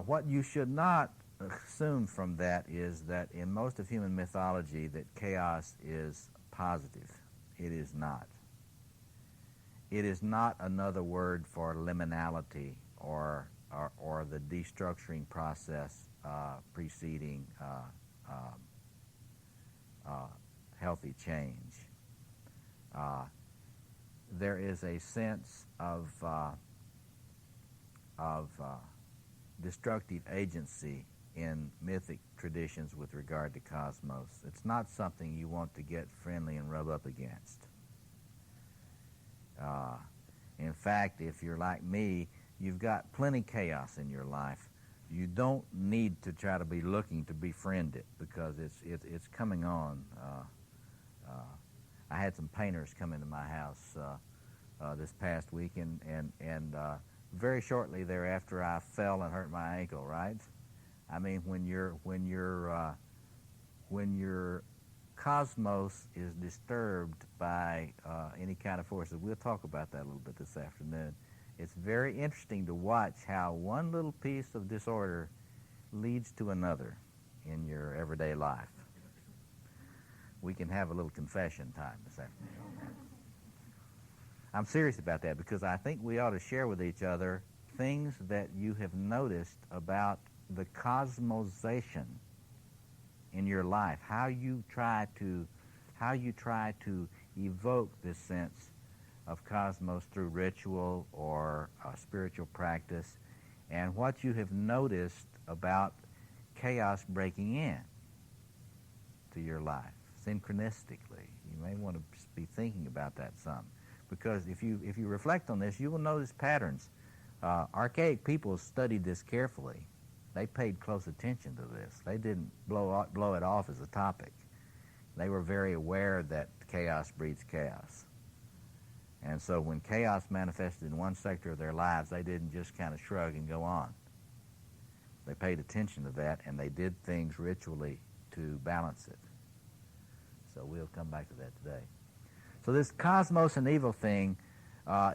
what you should not assume from that is that in most of human mythology that chaos is positive. It is not. It is not another word for liminality or the destructuring process preceding healthy change. There is a sense of destructive agency in mythic traditions with regard to cosmos. It's not something you want to get friendly and rub up against. In fact, if you're like me, you've got plenty chaos in your life. You don't need to try to be looking to befriend it because it's coming on. I had some painters come into my house this past week, and very shortly thereafter, I fell and hurt my ankle. Right? I mean, when your cosmos is disturbed by any kind of forces, we'll talk about that a little bit this afternoon. It's very interesting to watch how one little piece of disorder leads to another in your everyday life. We can have a little confession time this afternoon. I'm serious about that because I think we ought to share with each other things that you have noticed about the cosmosization in your life, how you try to evoke this sense of cosmos through ritual or spiritual practice, and what you have noticed about chaos breaking in to your life synchronistically. You may want to be thinking about that some, because if you reflect on this, you will notice patterns. Archaic people studied this carefully. They paid close attention to this. They didn't blow it off as a topic. They were very aware that chaos breeds chaos. And so when chaos manifested in one sector of their lives, they didn't just kind of shrug and go on. They paid attention to that, and they did things ritually to balance it. So we'll come back to that today. So this cosmos and evil thing,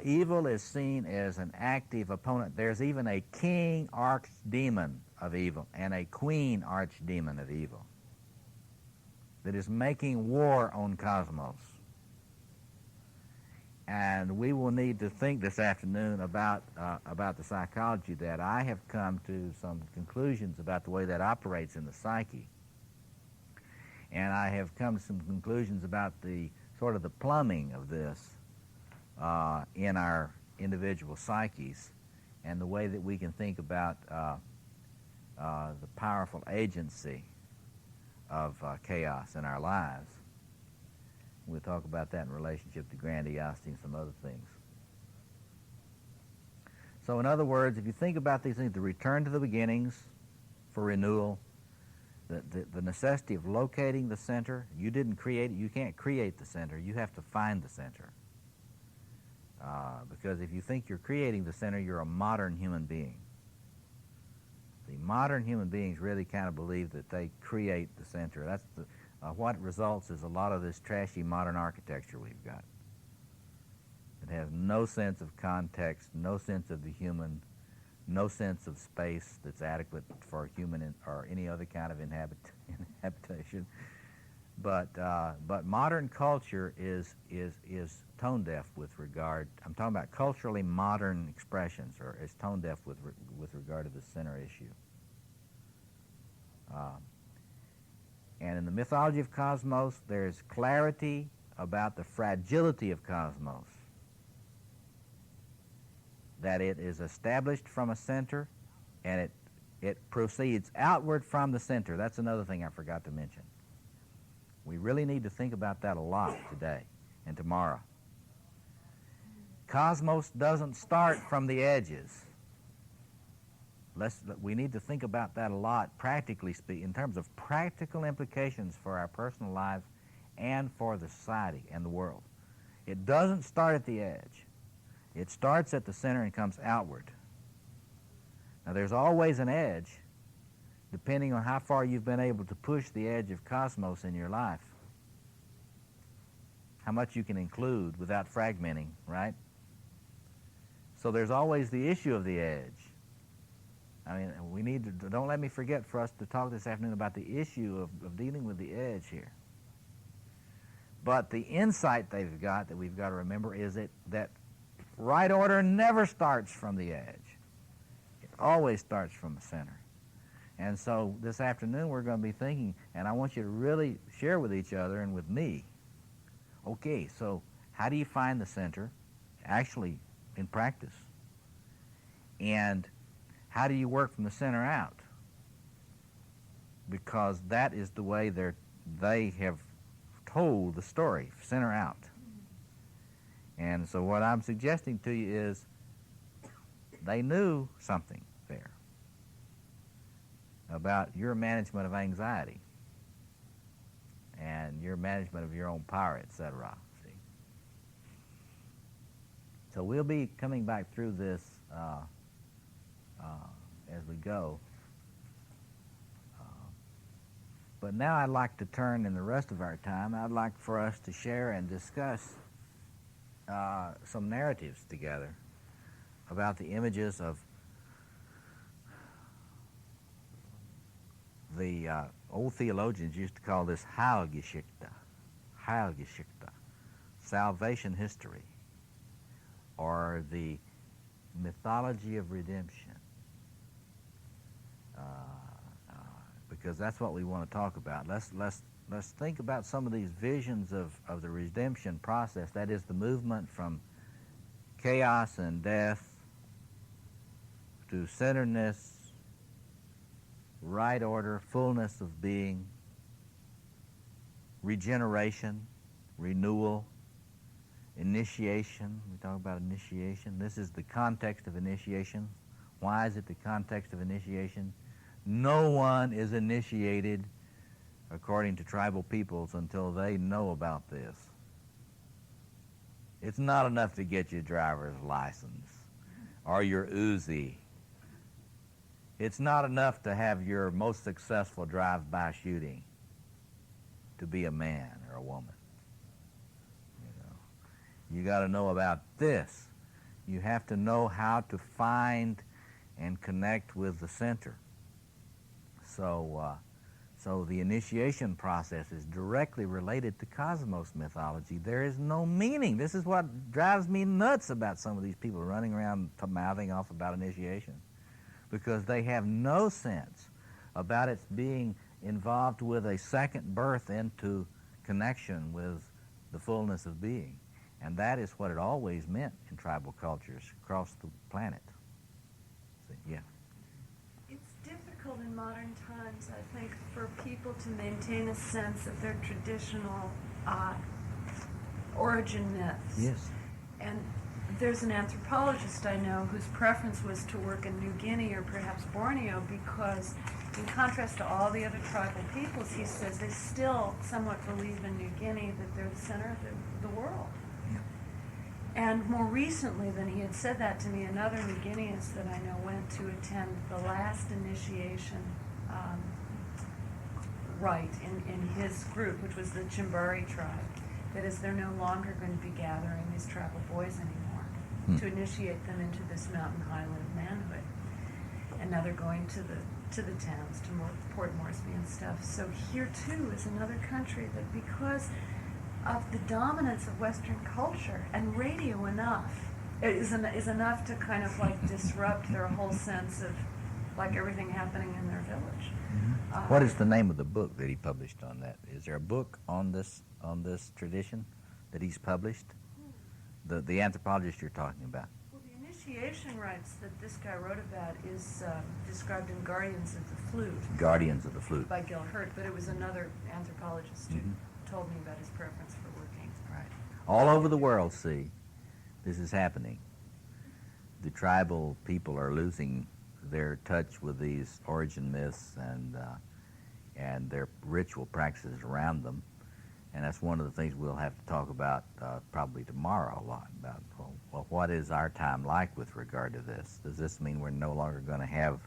evil is seen as an active opponent. There's even a king archdemon of evil and a queen archdemon of evil that is making war on cosmos. And we will need to think this afternoon about the psychology of that. I have come to some conclusions about the way that operates in the psyche. And I have come to some conclusions about the sort of the plumbing of this in our individual psyches, and the way that we can think about the powerful agency of chaos in our lives. We'll talk about that in relationship to grandiosity and some other things. So in other words, if you think about these things, the return to the beginnings for renewal, the necessity of locating the center. You didn't create it. You can't create the center. You have to find the center. Because if you think you're creating the center, you're a modern human being. The modern human beings really kind of believe that they create the center. That's what results is a lot of this trashy modern architecture we've got. It has no sense of context, no sense of the human, no sense of space that's adequate for human or any other kind of inhabitation. But modern culture is tone deaf with regard. I'm talking about culturally modern expressions, or is tone deaf with regard to the center issue. And in the mythology of cosmos, there's clarity about the fragility of cosmos. That it is established from a center, and it proceeds outward from the center. That's another thing I forgot to mention. We really need to think about that a lot today and tomorrow. Cosmos doesn't start from the edges. We need to think about that a lot, practically speaking, in terms of practical implications for our personal lives and for the society and the world. It doesn't start at the edge. It starts at the center and comes outward. Now, there's always an edge, depending on how far you've been able to push the edge of cosmos in your life. How much you can include without fragmenting, right? So there's always the issue of the edge. I mean, we need to, don't let me forget for us to talk this afternoon about the issue of dealing with the edge here. But the insight they've got that we've got to remember is that right order never starts from the edge. It always starts from the center. And so this afternoon we're going to be thinking, and I want you to really share with each other and with me, okay, so how do you find the center actually in practice? And how do you work from the center out? Because that is the way they have told the story, center out. And so what I'm suggesting to you is they knew something there about your management of anxiety and your management of your own power, etc. See? So we'll be coming back through this as we go. But now I'd like to turn, in the rest of our time, I'd like for us to share and discuss some narratives together about the images of the old theologians used to call this Heilgeschichte, salvation history, or the mythology of redemption, because that's what we want to talk about. Let's think about some of these visions of the redemption process. That is the movement from chaos and death to centeredness, right order, fullness of being, regeneration, renewal, initiation. We talk about initiation. This is the context of initiation. Why is it the context of initiation? No one is initiated according to tribal peoples until they know about this. It's not enough to get your driver's license or your Uzi. It's not enough to have your most successful drive-by shooting to be a man or a woman. You got to know about this. You have to know how to find and connect with the center. So the initiation process is directly related to cosmos mythology. There is no meaning. This is what drives me nuts about some of these people running around mouthing off about initiation, because they have no sense about its being involved with a second birth into connection with the fullness of being. And that is what it always meant in tribal cultures across the planet. See, yeah. It's difficult in modern times, I think, for people to maintain a sense of their traditional origin myths. Yes. And there's an anthropologist I know whose preference was to work in New Guinea or perhaps Borneo because, in contrast to all the other tribal peoples, he says they still somewhat believe in New Guinea that they're the center of the world. And more recently than he had said that to me, another New Guineans that I know went to attend the last initiation rite in his group, which was the Chimbari tribe. That is, they're no longer going to be gathering these tribal boys anymore to initiate them into this mountain highland manhood. And now they're going to the to the towns, to Port Moresby and stuff. So here too is another country that, because of the dominance of Western culture and radio is enough to kind of like disrupt their whole sense of like everything happening in their village. What is the name of the book that he published on that? Is there a book on this tradition that he's published? The anthropologist you're talking about. Well, the initiation rites that this guy wrote about is described in Guardians of the Flute. Guardians of the Flute. By Gil Hurt, but it was another anthropologist who told me about his preference for working. Right. All over the world, see, this is happening. The tribal people are losing their touch with these origin myths and their ritual practices around them. And that's one of the things we'll have to talk about probably tomorrow a lot, about, well, what is our time like with regard to this? Does this mean we're no longer going to have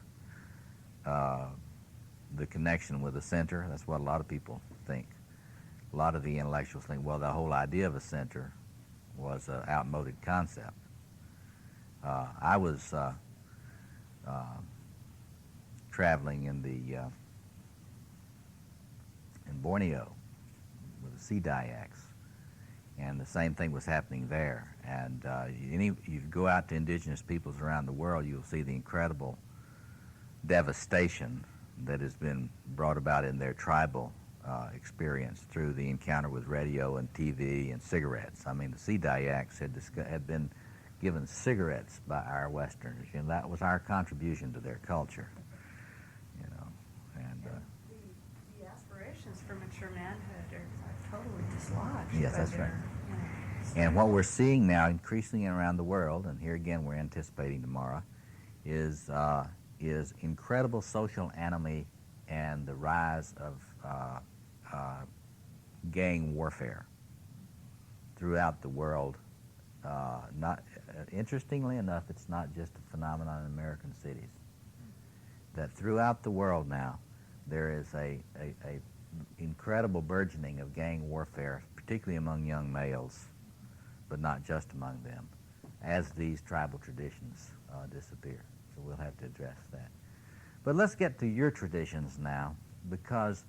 the connection with the center? That's what a lot of people think. A lot of the intellectuals think, well, the whole idea of a center was an outmoded concept. I was traveling in Borneo with the sea dayaks, and the same thing was happening there. And you go out to indigenous peoples around the world, you'll see the incredible devastation that has been brought about in their tribal experience through the encounter with radio and TV and cigarettes. I mean, the sea dayaks had been given cigarettes by our Westerners, and that was our contribution to their culture. The aspirations for mature manhood are totally dislodged. Yes, that's right. And what we're seeing now increasingly around the world, and here again we're anticipating tomorrow, is incredible social enemy and the rise of gang warfare throughout the world. Interestingly enough, it's not just a phenomenon in American cities. That throughout the world now, there is a incredible burgeoning of gang warfare, particularly among young males, but not just among them, as these tribal traditions disappear. So we'll have to address that. But let's get to your traditions now, because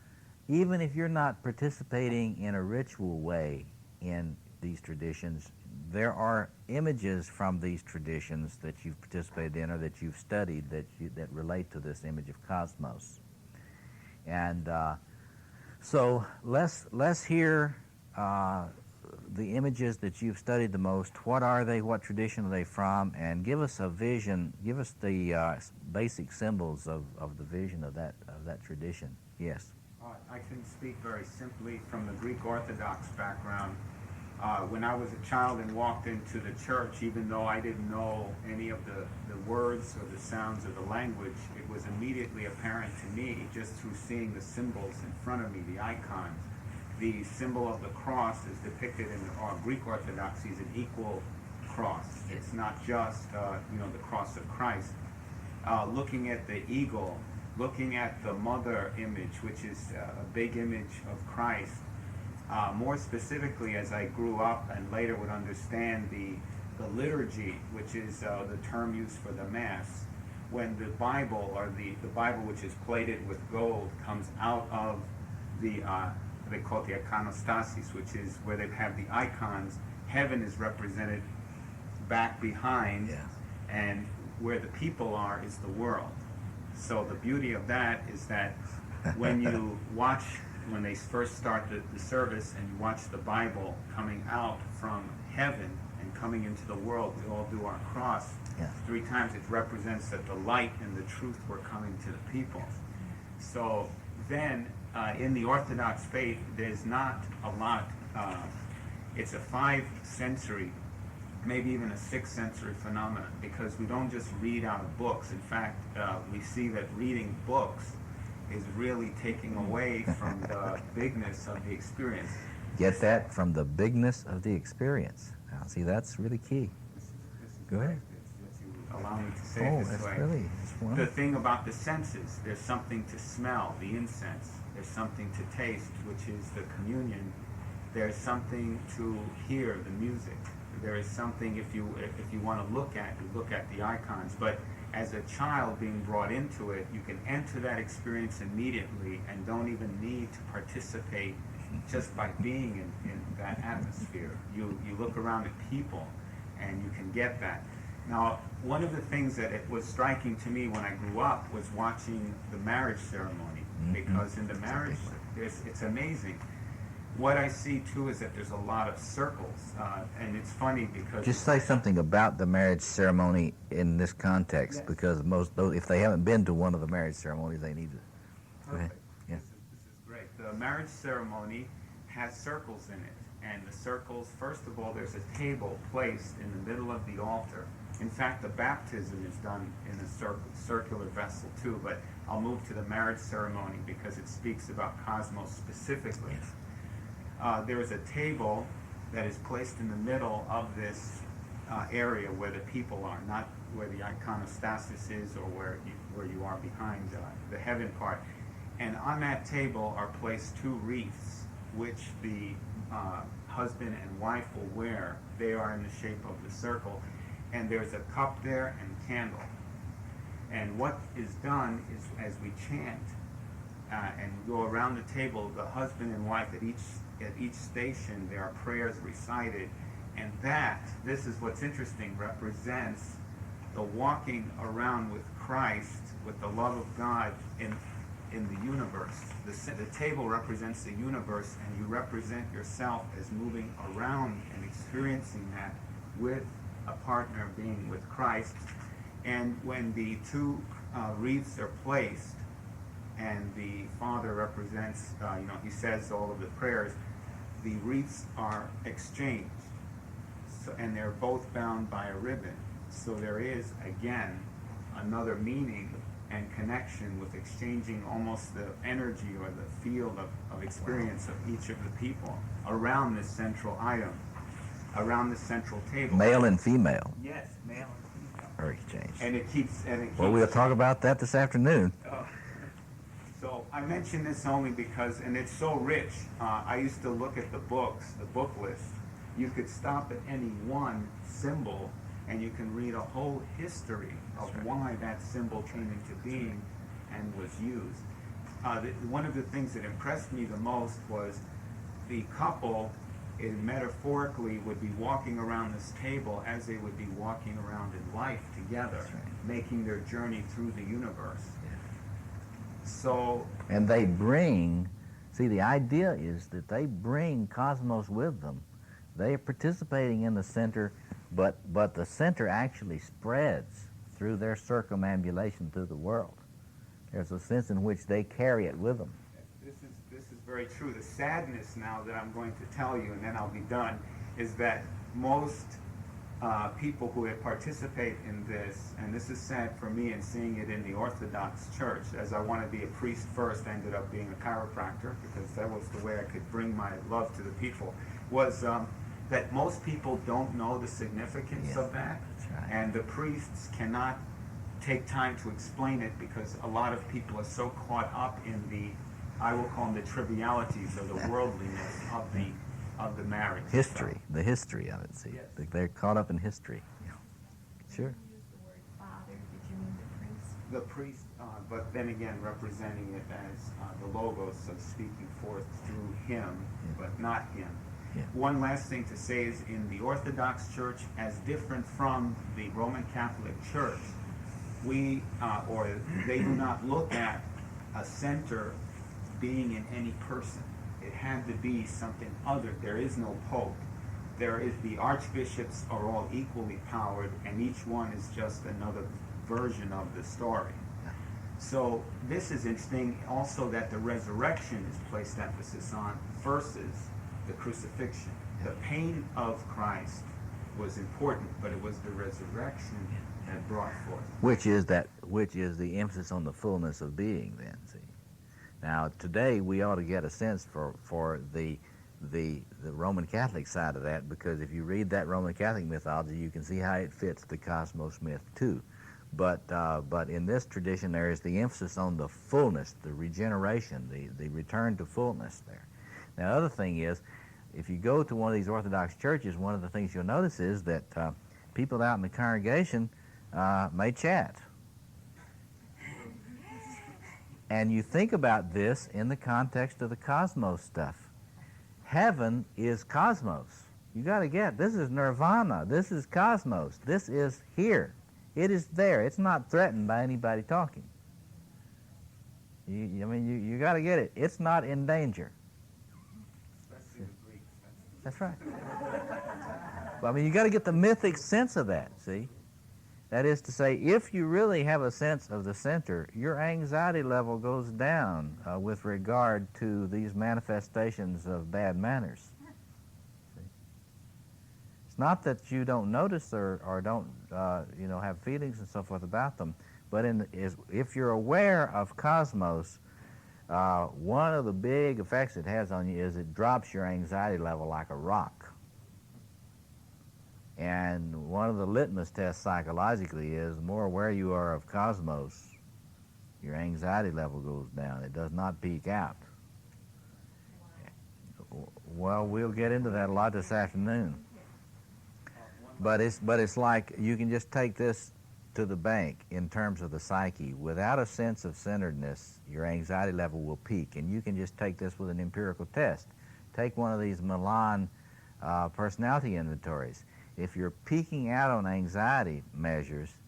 even if you're not participating in a ritual way in these traditions, there are images from these traditions that you've participated in or that you've studied that relate to this image of cosmos. And so let's hear the images that you've studied the most. What are they? What tradition are they from? And give us a vision. Give us the basic symbols of the vision of that tradition. Yes. I can speak very simply from the Greek Orthodox background. When I was a child and walked into the church, even though I didn't know any of the words or the sounds of the language, it was immediately apparent to me, just through seeing the symbols in front of me, the icons. The symbol of the cross is depicted in our Greek Orthodoxy as an equal cross. It's not just the cross of Christ. Looking at the eagle, looking at the mother image, which is a big image of Christ. More specifically, as I grew up and later would understand the liturgy, which is the term used for the Mass, when the Bible, or the Bible which is plated with gold, comes out of the, they call it the iconostasis, which is where they have the icons, heaven is represented back behind, Yes. and where the people are is the world. So the beauty of that is that when you watch, when they first start the service and you watch the Bible coming out from heaven and coming into the world, we all do our cross. Yeah. 3 times it represents that the light and the truth were coming to the people. So then in the Orthodox faith, there's not a lot, it's a 5th century, maybe even a 6th century phenomenon, because we don't just read out of books. In fact, we see that reading books is really taking away from the bigness of the experience. Get that? From the bigness of the experience. Now, see, that's really key. This is Go ahead. that you allow me to say it this way. That's The wonderful. thing about the senses, there's something to smell, the incense. There's something to taste, which is the communion. There's something to hear, the music, there is something, if you want to look at, you look at the icons. But as a child being brought into it, you can enter that experience immediately and don't even need to participate just by being in that atmosphere. You look around at people and you can get that. Now, one of the things that it was striking to me when I grew up was watching the marriage ceremony, because in the marriage, it's amazing. What I see too is that there's a lot of circles, and it's funny because... Just say something about the marriage ceremony in this context, Yes. because if they haven't been to one of the marriage ceremonies, they need to. Go ahead. Perfect. Yeah. This is great. The marriage ceremony has circles in it, and the circles, first of all, there's a table placed in the middle of the altar. In fact, the baptism is done in a circular vessel too, but I'll move to the marriage ceremony because it speaks about cosmos specifically. There is a table that is placed in the middle of this area where the people are, not where the iconostasis is or where you are behind the heaven part. And on that table are placed two wreaths, which the husband and wife will wear. They are in the shape of the circle. And there's a cup there and candle. And what is done is, as we chant and go around the table, the husband and wife at each station, there are prayers recited. And this is what's interesting, represents the walking around with Christ, with the love of God in the universe. The table represents the universe, and you represent yourself as moving around and experiencing that with a partner, being with Christ. And when the two wreaths are placed, and the father represents, he says all of the prayers, the wreaths are exchanged. So, and they're both bound by a ribbon. So there is, again, another meaning and connection with exchanging almost the energy or the field of experience of each of the people around this central item, around this central table. Male and female Yes, male and female. are exchanged. And it keeps... Well, we'll talk about that this afternoon. So I mention this only because, and it's so rich, I used to look at the books, the book list. You could stop at any one symbol and you can read a whole history of why that symbol came into being and was used. One of the things that impressed me the most was the couple, metaphorically, would be walking around this table as they would be walking around in life together, making their journey through the universe. So, and they bring, the idea is that they bring cosmos with them. They are participating in the center, but the center actually spreads through their circumambulation through the world. There's a sense in which they carry it with them. This is very true. The sadness now that I'm going to tell you, and then I'll be done, is that most people who participate in this, and this is sad for me in seeing it in the Orthodox Church, as I want to be a priest first, I ended up being a chiropractor because that was the way I could bring my love to the people, was that most people don't know the significance of that. That's right. And the priests cannot take time to explain it because a lot of people are so caught up in I will call them the trivialities or the worldliness of the marriage. History, the history of it, Yes. They're caught up in history. Yeah. Sure. You used the word father. Did you mean the priest? The priest, but then again representing it as the logos, so speaking forth through him, but not him. Yeah. One last thing to say is in the Orthodox Church, as different from the Roman Catholic Church, they do not look at a center being in any person. It had to be something other. There is no pope. The archbishops are all equally powered, and each one is just another version of the story. So this is interesting also that the resurrection is placed emphasis on versus the crucifixion. The pain of Christ was important, but it was the resurrection that brought forth. Which is the emphasis on the fullness of being then, see. Now, today we ought to get a sense for the Roman Catholic side of that, because if you read that Roman Catholic mythology, you can see how it fits the cosmos myth too. But in this tradition, there is the emphasis on the fullness, the regeneration, the return to fullness there. Now, the other thing is, if you go to one of these Orthodox churches, one of the things you'll notice is that people out in the congregation may chat. And you think about this in the context of the cosmos stuff. Heaven is cosmos. You got to get, this is nirvana. This is cosmos. This is here. It is there. It's not threatened by anybody talking. You got to get it. It's not in danger. Especially the Greeks. That's right. Well, you got to get the mythic sense of that, see? That is to say, if you really have a sense of the center, your anxiety level goes down with regard to these manifestations of bad manners. See? It's not that you don't notice or don't have feelings and so forth about them, but if you're aware of cosmos, one of the big effects it has on you is it drops your anxiety level like a rock. And one of the litmus tests psychologically is the more aware you are of cosmos, your anxiety level goes down. It does not peak out. Well, we'll get into that a lot this afternoon. But it's like you can just take this to the bank in terms of the psyche. Without a sense of centeredness, your anxiety level will peak. And you can just take this with an empirical test. Take one of these Milan personality inventories. If you're peaking out on anxiety measures,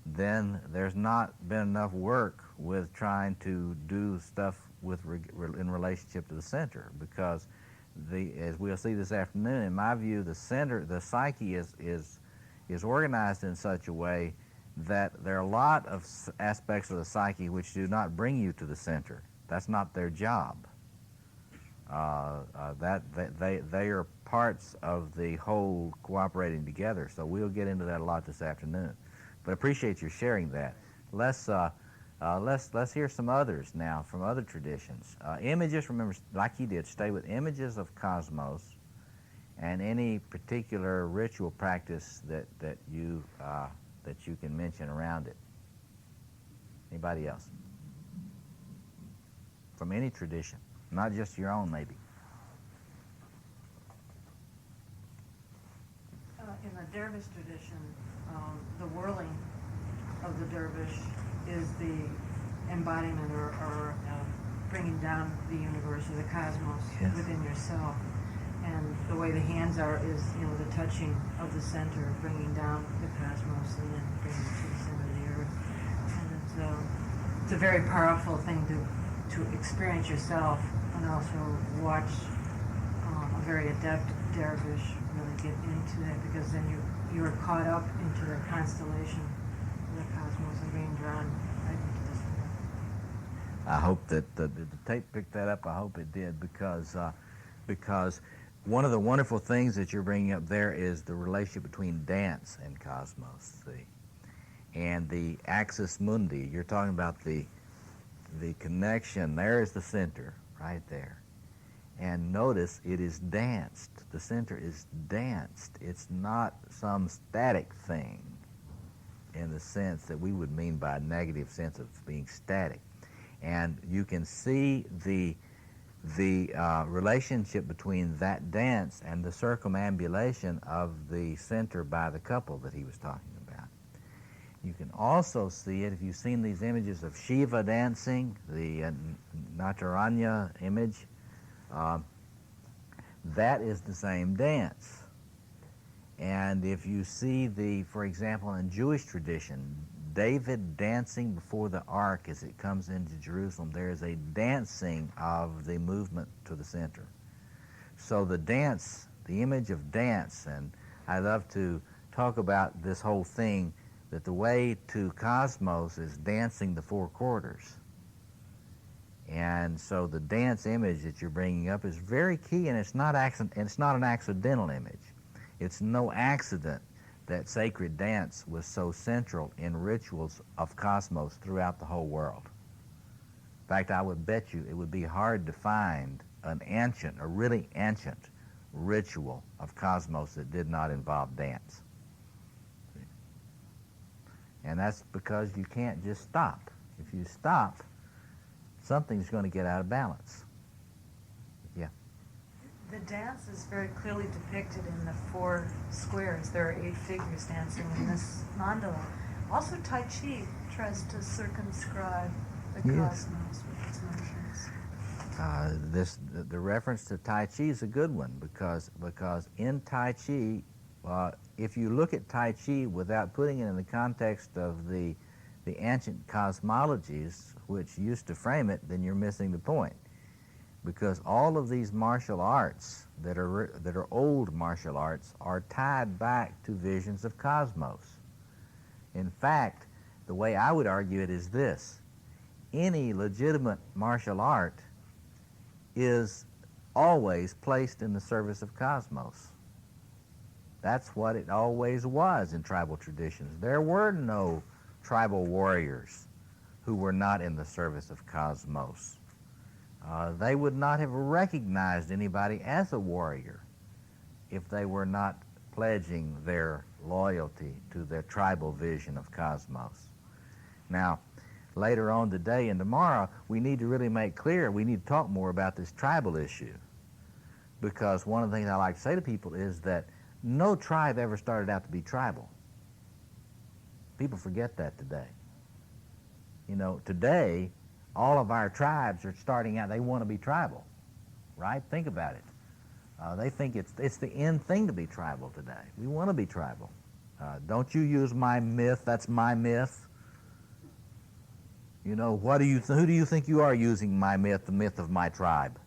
then there's not been enough work with trying to do stuff in relationship to the center, because as we'll see this afternoon, in my view, the psyche is organized in such a way that there are a lot of aspects of the psyche which do not bring you to the center. That's not their job. They are parts of the whole cooperating together. So we'll get into that a lot this afternoon. But appreciate your sharing that. Let's hear some others now from other traditions. Images, remember, like you did, stay with images of cosmos and any particular ritual practice that you can mention around it. Anybody else? From any tradition. Not just your own, maybe. In the dervish tradition, the whirling of the dervish is the embodiment or bringing down the universe or the cosmos within yourself. And the way the hands are is, the touching of the center, bringing down the cosmos and then bringing it to the center of the earth. And it's a very powerful thing to experience yourself, and also watch a very adept dervish really get into that, because then you're caught up into the constellation of the cosmos and being drawn right into this world. I hope that the tape picked that up. I hope it did, because one of the wonderful things that you're bringing up there is the relationship between dance and cosmos, see, and the axis mundi. You're talking about the connection. There is the center, right there. And notice it is danced. The center is danced. It's not some static thing in the sense that we would mean by a negative sense of being static. And you can see the relationship between that dance and the circumambulation of the center by the couple that he was talking about. You can also see it if you've seen these images of Shiva dancing, the Nataranya image. That is the same dance. And if you see for example, in Jewish tradition, David dancing before the ark as it comes into Jerusalem, there is a dancing of the movement to the center. So the dance, the image of dance, and I love to talk about this whole thing, that the way to cosmos is dancing the four quarters. And so the dance image that you're bringing up is very key, and it's not an accidental image. It's no accident that sacred dance was so central in rituals of cosmos throughout the whole world. In fact, I would bet you it would be hard to find a really ancient ritual of cosmos that did not involve dance. And that's because you can't just stop. If you stop, something's going to get out of balance. Yeah. The dance is very clearly depicted in the 4 squares. There are 8 figures dancing in this mandala. Also, Tai Chi tries to circumscribe the cosmos with its motions. The reference to Tai Chi is a good one because in Tai Chi, if you look at Tai Chi without putting it in the context of the ancient cosmologies which used to frame it, then you're missing the point. Because all of these martial arts that are old martial arts are tied back to visions of cosmos. In fact, the way I would argue it is this: any legitimate martial art is always placed in the service of cosmos. That's what it always was in tribal traditions. There were no tribal warriors who were not in the service of cosmos. They would not have recognized anybody as a warrior if they were not pledging their loyalty to their tribal vision of cosmos. Now, later on today and tomorrow, we need to really make clear, we need to talk more about this tribal issue. Because one of the things I like to say to people is that no tribe ever started out to be tribal. People forget that today. You know, today, all of our tribes are starting out, they want to be tribal, right? Think about it. They think it's the end thing to be tribal today. We want to be tribal. Don't you use my myth, that's my myth. You know, who do you think you are using my myth, the myth of my tribe?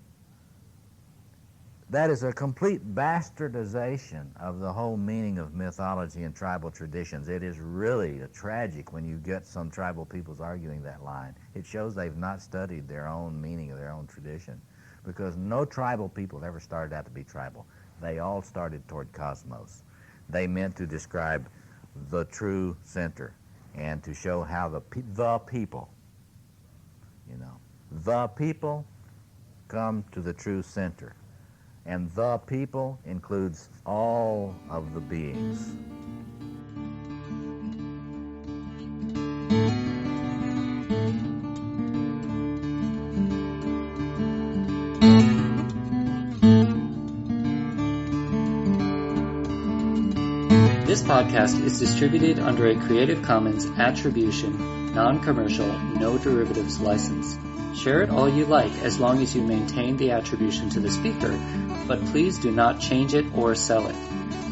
That is a complete bastardization of the whole meaning of mythology and tribal traditions. It is really tragic when you get some tribal peoples arguing that line. It shows they've not studied their own meaning of their own tradition, because no tribal people ever started out to be tribal. They all started toward cosmos. They meant to describe the true center and to show how the people, the people come to the true center. And the people includes all of the beings. This podcast is distributed under a Creative Commons Attribution, Non-Commercial, No Derivatives license. Share it all you like as long as you maintain the attribution to the speaker, but please do not change it or sell it.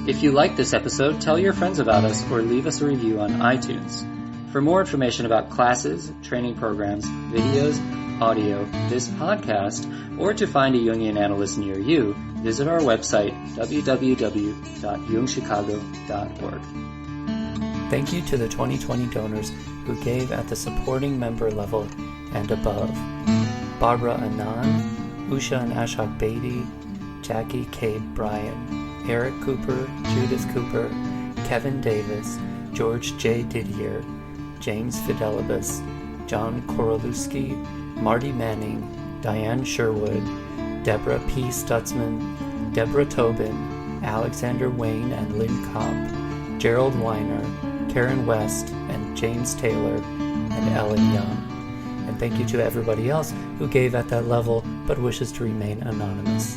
If you like this episode, tell your friends about us or leave us a review on iTunes. For more information about classes, training programs, videos, audio, this podcast, or to find a Jungian analyst near you, visit our website, www.jungchicago.org. Thank you to the 2020 donors who gave at the supporting member level and above: Barbara Anand, Usha and Ashok Beatty, Jackie K. Bryan, Eric Cooper, Judith Cooper, Kevin Davis, George J. Didier, James Fidelibus, John Korolewski, Marty Manning, Diane Sherwood, Deborah P. Stutzman, Deborah Tobin, Alexander Wayne and Lynn Kopp, Gerald Weiner, Karen West, and James Taylor, and Ellen Young. And thank you to everybody else who gave at that level but wishes to remain anonymous.